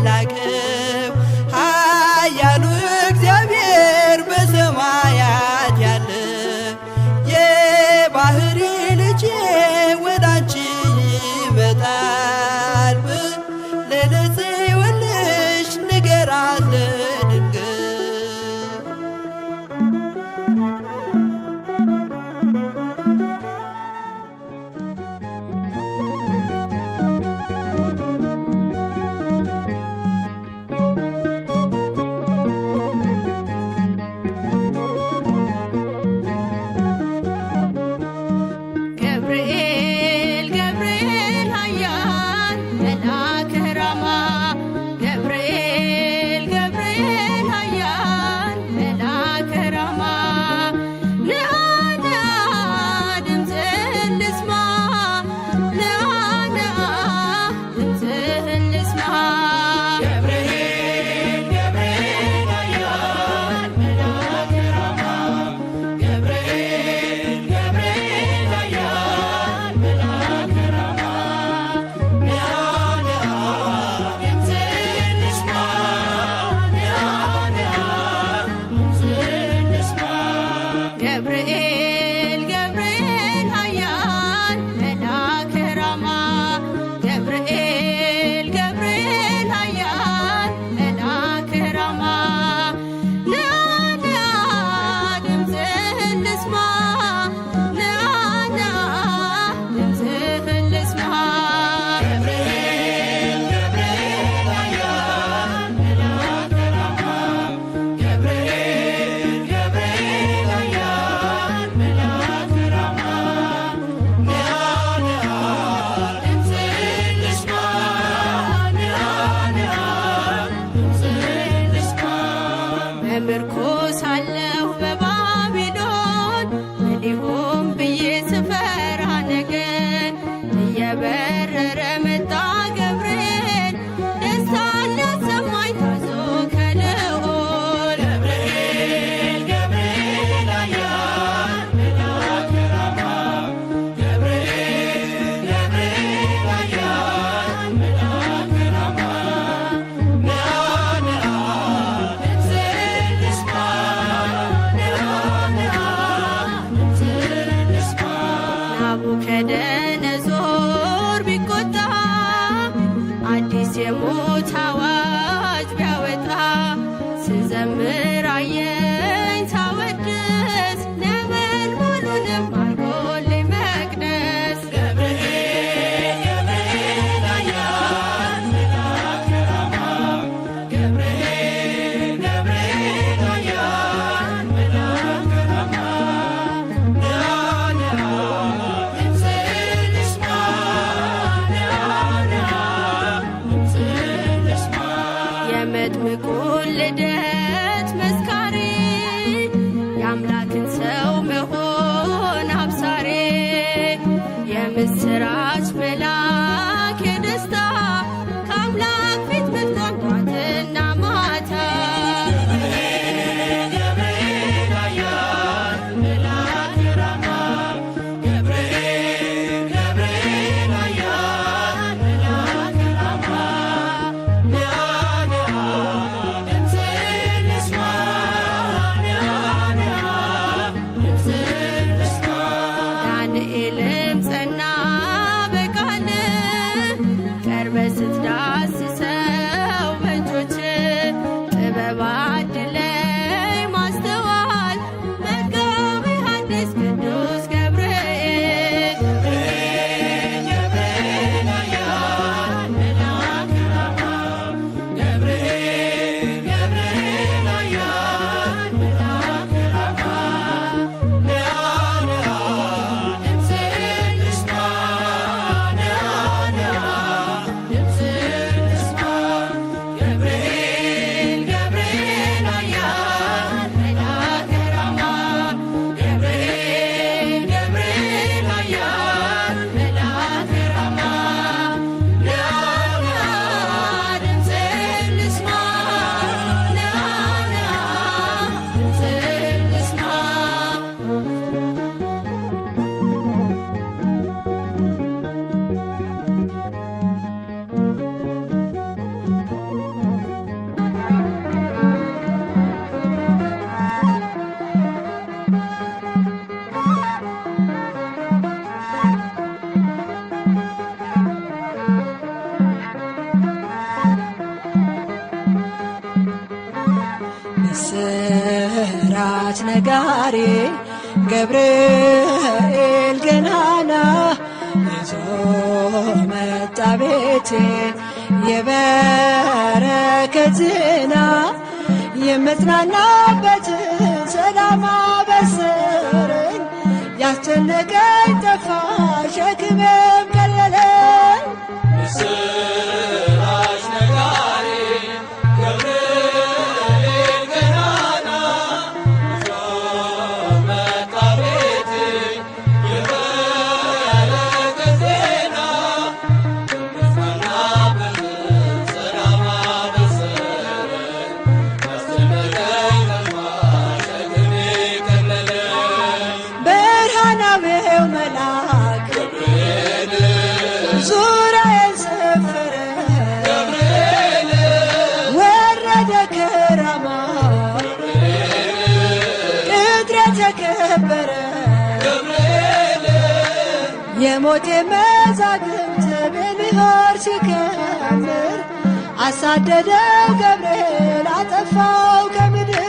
ላከው ኃያሉ እግዚአብሔር በሰማያት ያለው የባህሪ ልጄ ወደ አንቺ ይመጣል ብለህ ለጽዮን ልጅ ንገራት ለድንግል። ገብርኤል ገብርኤል ኃያል መልአከ ራማ ገብርኤል ገብርኤል ኃያል መልአከ ራማ ንአ ንአ ድምፅህን ልስማ ንአ ንአ ድምፅህን ልስማ ገብርኤል ገብርኤል ኃያል መልአከ ራማ ገብርኤል ገብርኤል ኃያል መልአከ ራማ ንአ ንአ ድምፅህን ልስማ ንአ ንአ ድምፅህን ልስማ ገብርኤል ገብርኤል ኃያል መልአከ ራማ ገብርኤል ገብርኤል ኃያል መልአከ ራማ ንአ ንአ ድምፅህን ልስማ ንአ ንአ ድምፅህን ልስማ ገብርኤል ገብርኤል ኃያል መልአከ ራማ ገብርኤል ገብርኤል ኃያል መልአከ ራማ ንአ ንአ ድምፅህን ልስማ ንአ ንአ ድምፅህን ልስማ በምርኮ ሳለሁ በባቢሎን ምን ይሁን ብዬ ስፈራ ነገር እየበረረ መጣ ገብርኤል ደስታን ሊያሰማኝ ታዞ ከልዑል ገብርኤል ገብርኤል ኃያል መልአከ ራማ ገብርኤል ገብርኤል ኃያል መልአከ ራማ ንአ ንአ ድምፅህን ልስማ ንአ ንአ ድምፅህን ልስማ ናቡከደነጾር ቢቆጣ አዲስ የሞት አዋጅ ቢያወጣ ስዘምር አየኝ ሳወድስ ነበልባሉንም አርጎልኝ መቅደስ ቅዱስ መልአክ የደስታ ከአምላክ ፊት ምትቆም ጧትና ማታ ስትዳስሰው በእጆች ጥበብ አድለይ ማስተዋል መጋቤ ሐዲስ ቅዱስ ገብርኤል ምስራች ነጋሪ ገብርኤል ገናና ይዞ መጣ ቤቴ የበረከት ዜና የምጽናናበት ሰላም አበሰረኝ ያስጨነቀኝ ጠፋ ሸክሜም ቀለለኝ ምስራች ነጋሪ ዙሪያዬን ሰፈረ ወረደ ከራማ ቅጥሬ ተከበረ የሞቴ መዛግብት በልሆር ሲከምር አሳደደው ገብርኤል አጠፋው ከምድር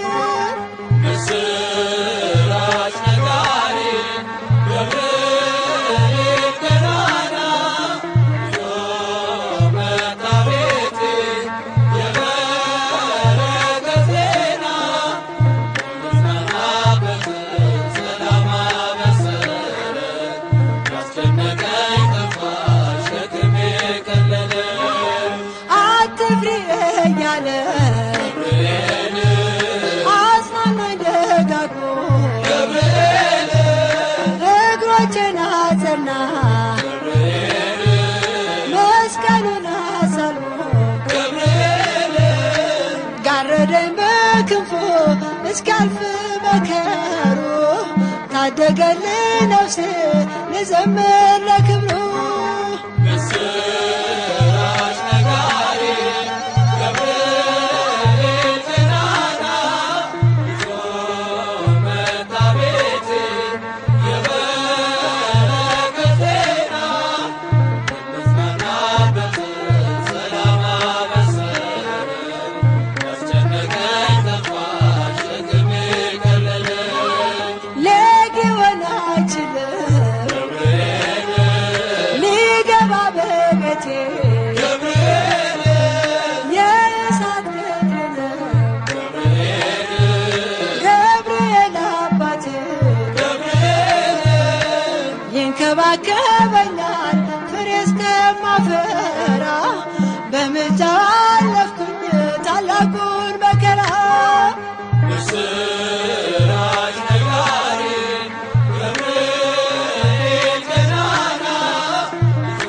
ምስራች ነጋሪ አጽናናኝ ደጋግሞ እግሮቼን አጸና መስቀሉን አሳልሞ ጋረደኝ በክንፉ እስኪያልፍ መከሩ ታደገልኝ ነፍሴ ልዘምር ለክብሩ ይንከባከበኛል ፍሬ እስከማፈራ በምልጃ አለፍኩኝ ታላቁን መከራ ምስራች ነጋሪ ገብርኤል ገናና ይዞ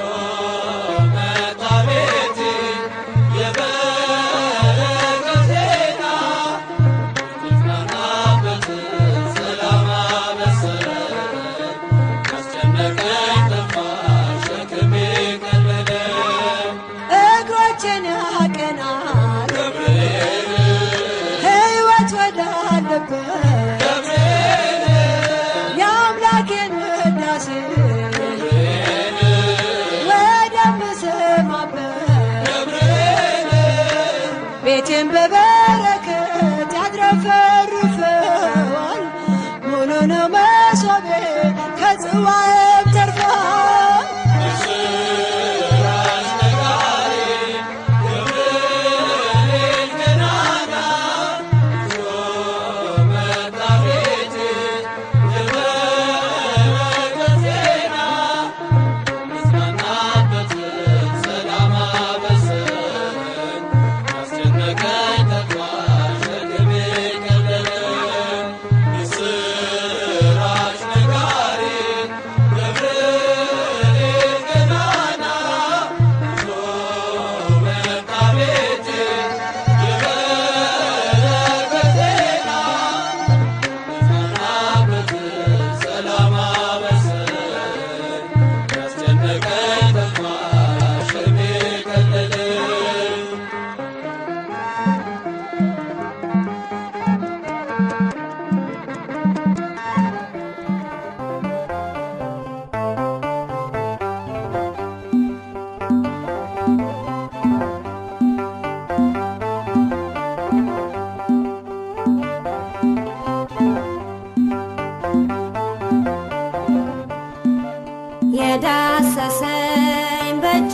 በእጁ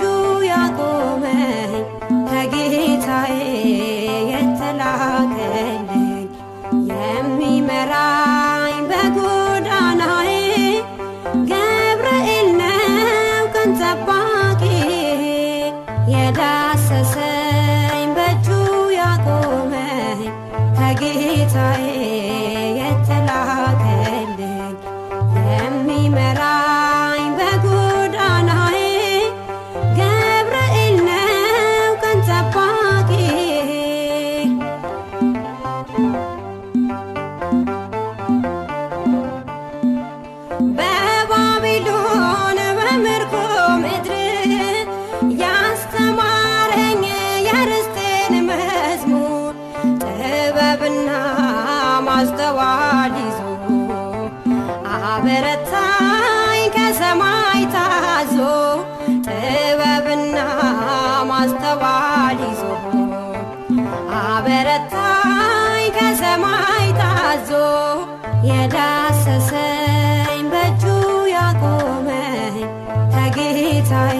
ያቆመኝ ከጌታዬ የተላከልኝ የሚመራኝ በጎዳናዬ ገብርኤል ነው ቀን ጠባቂ የዳሰሰኝ በእጁ ያቆመኝ ከጌታዬ የተላከልኝ የሚመራኝ በጎዳናዬ ገብርኤል ነው ቀን ጠባቂ በባቢሎን በምርኮ ምድር ያስተማረኝ የርስቴን መዝሙር ጥበብና ማስተዋል ይዞ አበረታኝ ከሰማይ ታዞ ጥበብና ማስተዋል ይዞ አበረታኝ ከሰማይ ታዞ የዳሰሰኝ በእጁ ያቆመኝ ከጌታዬ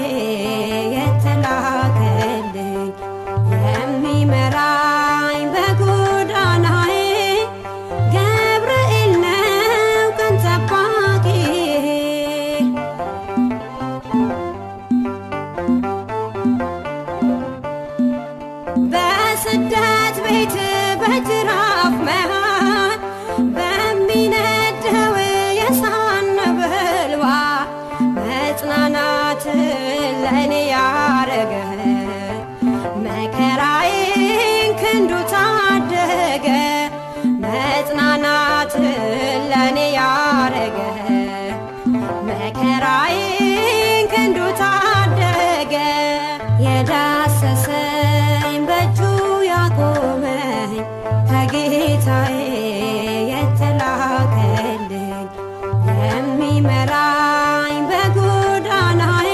የተላከልኝ የሚመራኝ በጎዳናዬ ገብርኤል ነው ቀን ጠባቂ በስደት ቤት በጅራፍ መሃል በሚነደው የእሳት ነበልባል መጽናናት ለእኔ ያረገ መከራዬን ክንዱ ታደገ መጽናናት ለእኔ ያረገ መከራዬን ክንዱ ታደገ የዳሰሰኝ በእጁ ያቆመኝ ከጌታዬ የተላከልኝ የሚመራኝ በጎዳናዬ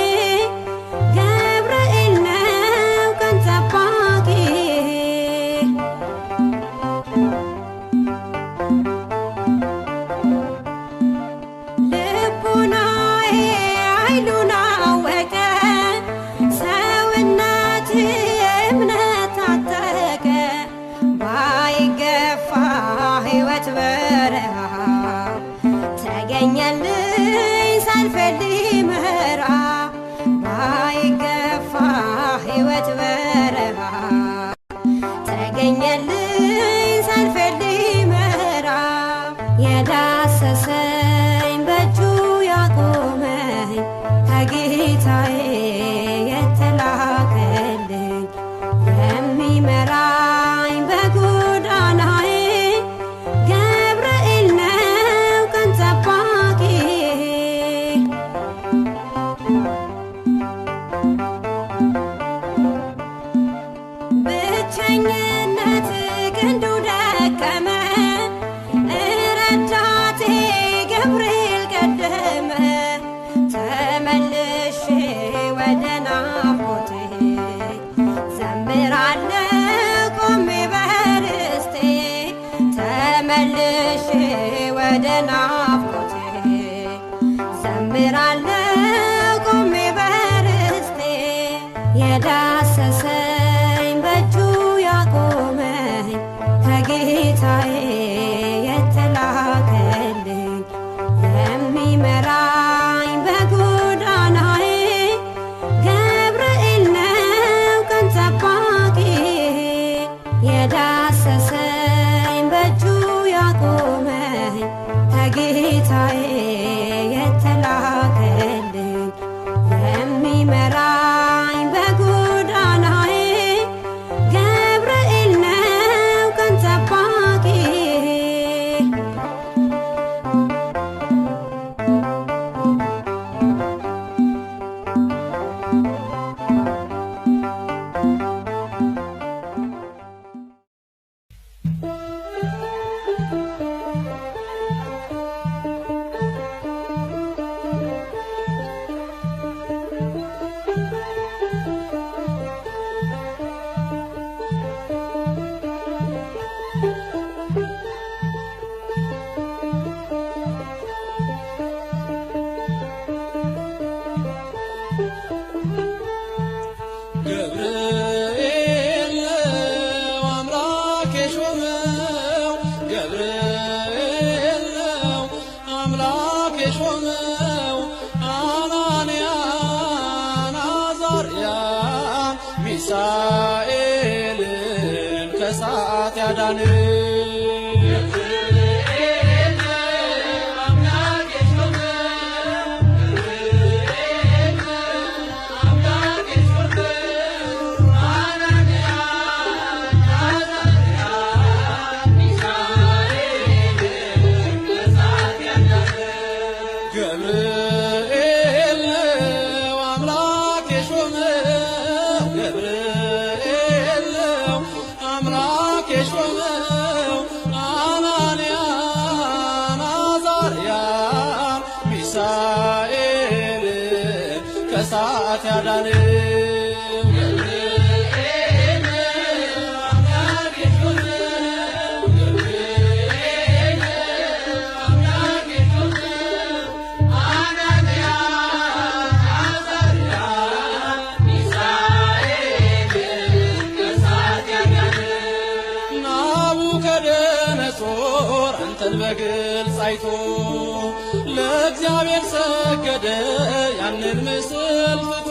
ገብርኤል ነው አምላክ የሾመው ገብርኤል ነው አምላክ የሾመው አናንያን አዛርያን ሚሳኤልን ከእሳት ያዳን ገብርኤል ነው አምላክ የሾመው ገብርኤል ነው አምላክ የሾመው አናንያን አዛርያን ሚሳኤልን ከእሳት ያዳን ናቡከደነጾር አንተን በግልጽ አይቶ ለእግዚአብሔር ሰገደ ያንን ምስል ትቶ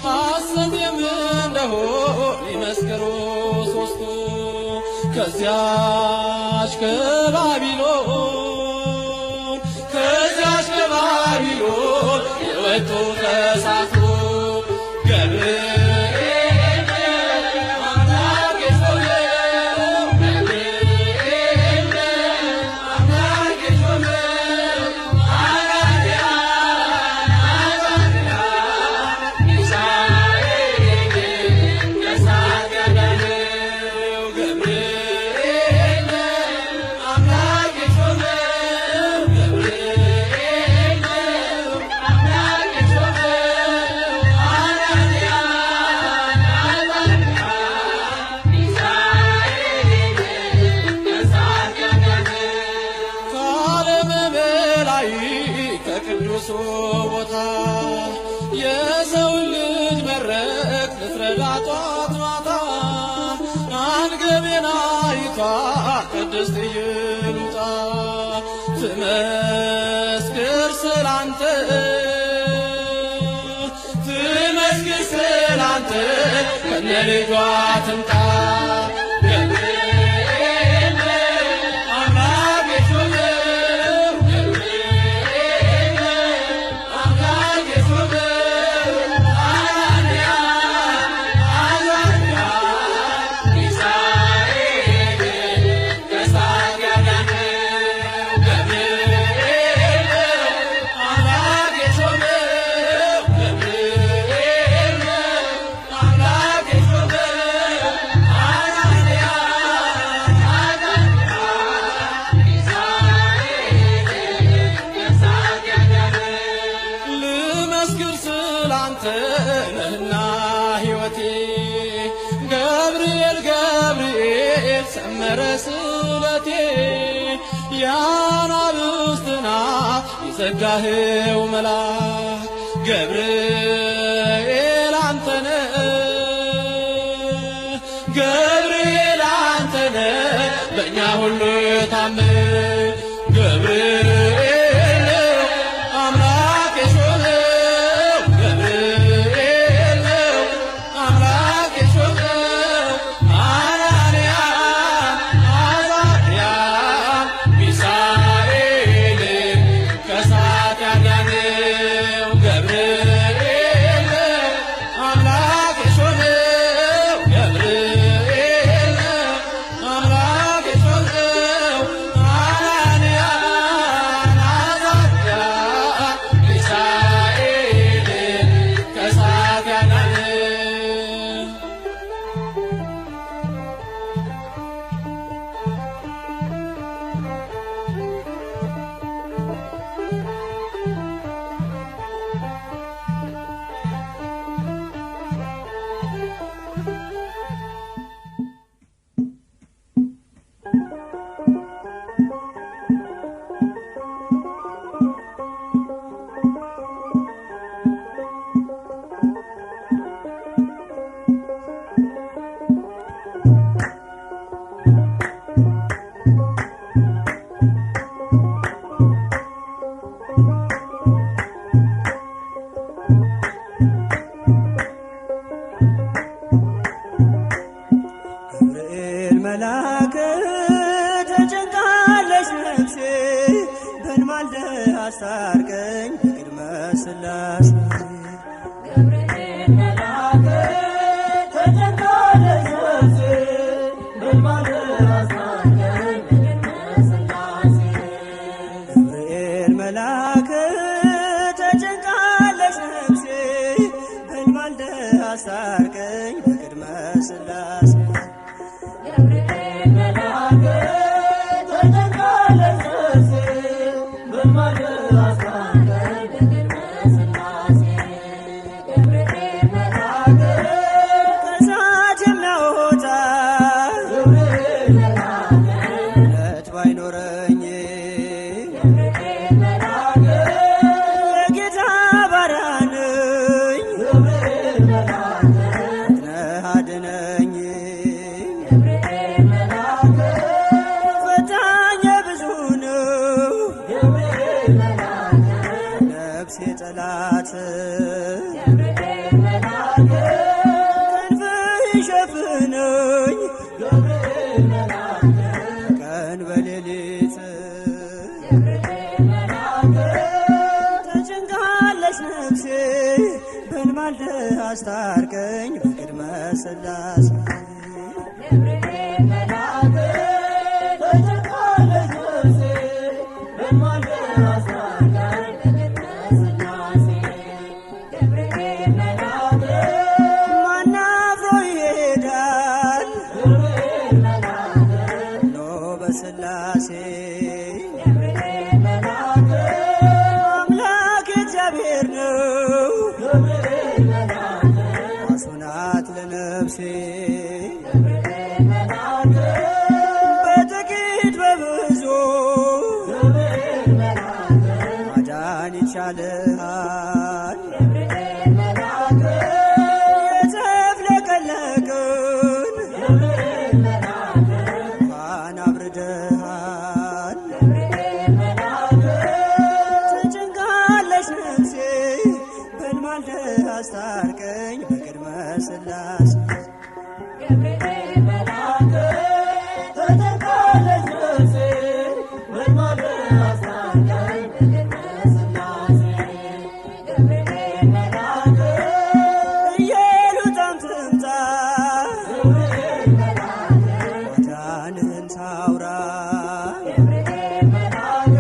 ሐሰት እንደሆን ይመስክሩ ሦስቱ ከዚያች ከባቢሎን የወጡ ከሳቱ ገብርኤል አምላክ የሾመው ገብርኤል አምላክ የሾመው አናንያን አዛርያን ሚሳኤልን ከእሳት ያዳነው ገብርኤል አምላክ የሾመው ገብርኤል አምላክ የሾመው አናንያን አዛርያን ሚሳኤልን ከእሳት ያዳነው ከዓለም በላይ ከቅዱሱ ቦታ የሰውን ልጅ መድረክ ልትረዳ ጧት ማታ አንገቤን አይቷት ቅድስት ኢየሉጣ ትመስክር ስላንተ ከነ ልጇ ትምጣ ገብርኤል አምላክ የሾመው ገብርኤል አምላክ የሾመው አናንያን አዛርያን ሚሳኤልን ከእሳት ያዳነው ገብርኤል አምላክ የሾመው ገብርኤል አምላክ የሾመው አናንያን አዛርያን ሚሳኤልን ከእሳት ያዳነው ልመስክር ስላንተ ነህና ሕይወቴ ገብርኤል ገብርኤል ሰመረ ስለቴ የአናብስትን አፍ የዘጋኸው መልአክ ገብርኤል አንተነ ገብርኤል አንተነ በእኛ ሁሉ የታመን ገብርኤል አምላክ የሾመው ገብርኤል አምላክ የሾመው አናንያን አዛርያን ሚሳኤልን ከእሳት ያዳነው ገብርኤል አምላክ የሾመው ገብርኤል አምላክ የሾመው አስታርቀኝ በቅድመ ሥላሴ ገብርኤል መልአክ ተጨንቃለች ነፍሴ በልማድ አስታርቀኝ በቅድመ ሥላሴ ገብርኤል መልአክ ተጨንቃለች ነፍሴ በልማድ አስታርቀኝ በቅድመ ሥላሴ ገብርኤል መልአክ ተጨንቃለች ነፍሴ በልማድ አስታርቀኝ በቅድመ ሥላሴ ገብርኤል መልአክ ከእሳት የሚያወጣ ገብርኤል መልአክ እምነት ባይኖረኝ ገብርኤል መልአክ የጌታ ባሪያ ነኝ ገብርኤል መልአክ ነህ አድነኝ ገብርኤል መልአክ ፈታኝ ብዙ ነው ገብርኤል መልአክ ነፍሴ ጠላት ገብርኤል መልአክ ክንፍህ ይሸፍነኝ ገብርኤል መልአክ ቀን በሌሊት ገብርኤል መልአክ ተጨንቃለች ነፍሴ በልማድ አስታርቀኝ በቅድመ ሥላሴ ገብርኤል መልአክ ተጨንቃለች ነፍሴ በልማድ አስታርቀኝ በቅድመ ሥላሴ ገብርኤል መልአክ ማን አፍሮ ይሄዳል ገብርኤል መልአክ ኖ በሥላሴ ገብርኤል መልአክ አምላክ እግዚአብሔር ነው ገብርኤል መልአክ ዋሱ ናት ለነፍሴ ገብርኤል መልአክ በጥቂት በብዙ ገብርኤል መልአክ ማዳን ይቻልሃል ገብርኤል መልአክ የተፍለቀለቅን ገብርኤል መልአክ እንኳን አብርደሃል ገብርኤል መልአክ ተጨንቃለች ነፍሴ በልማድ አስታርቀኝ በቅድመ ሥላሴ ገብርኤል መልአክ ተጨንቃለች ነፍሴ በልማድ አስታርቀኝ በቅድመ ሥላሴ ገብርኤል መልአክ ኢየሉጣም ትምጣ ገብርኤል መልአክ ማዳንህን ታውራ ገብርኤል መልአክ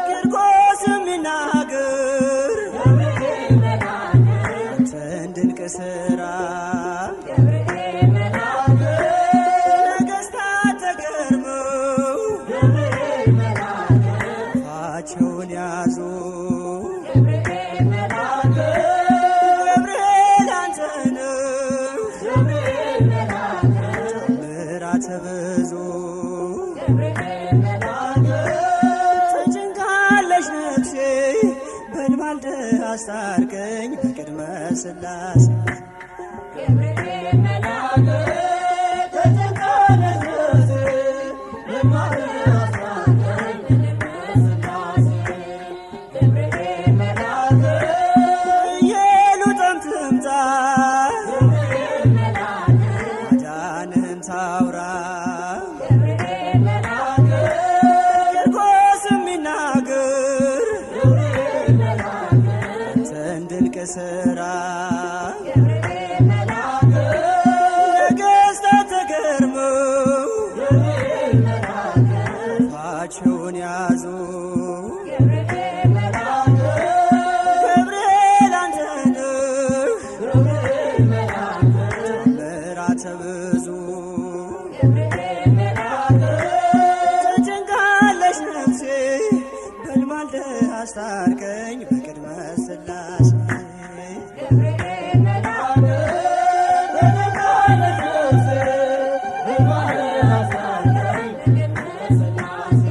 ቂርቆስም ይናገር ገብርኤል መልአክ አንተን ድንቅ ሥራ ገብርኤል መልአክ ነገሥታት ተገርመው ገብርኤል መልአክ አፋቸውን ያዙ ገብርኤል መልአክ ገብርኤል አንተ ነህ ገብርኤል መልአክ ምሕረት ብዙ ገብርኤል መልአክ ተጨንቃለች ነፍሴ በልማድ አስታርቀኝ በቅድመ ሥላሴ ገብርኤል መልአክ ተጨንቃለች ነፍሴ በልማድ አስታርቀኝ በቅድመ ሥላሴ ገብርኤል መልአክ ኢየሉጣም ትምጣ ገብርኤል መልአክ ማዳንህን ታውራ ገብርኤል መልአክ ቂርቆስም ይናገር ገብርኤል መልአክ አንተን ድንቅ ሥራ ገብርኤል መልአክ ነገሥታት ተገርመው ገብርኤል መልአክ አፋቸውን ያዙ ገብርኤል መልአክ ገብርኤል አንተ ነህ ገብርኤል መልአክ ምሕረት ብዙ ገብርኤል መልአክ ተጨንቃለች ነፍሴ በልማድ አስታርቀኝ በቅድመ ሥላሴ ገብርኤል መልአክ ተጨንቃለች ነፍሴ በልማድ አስታርቀኝ በቅድመ ሥላሴ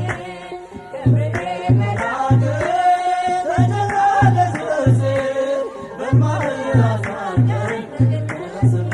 ገብርኤል መልአክ ተጨንቃለች ነፍሴ በልማድ አስታርቀኝ በቅድመ ሥላሴ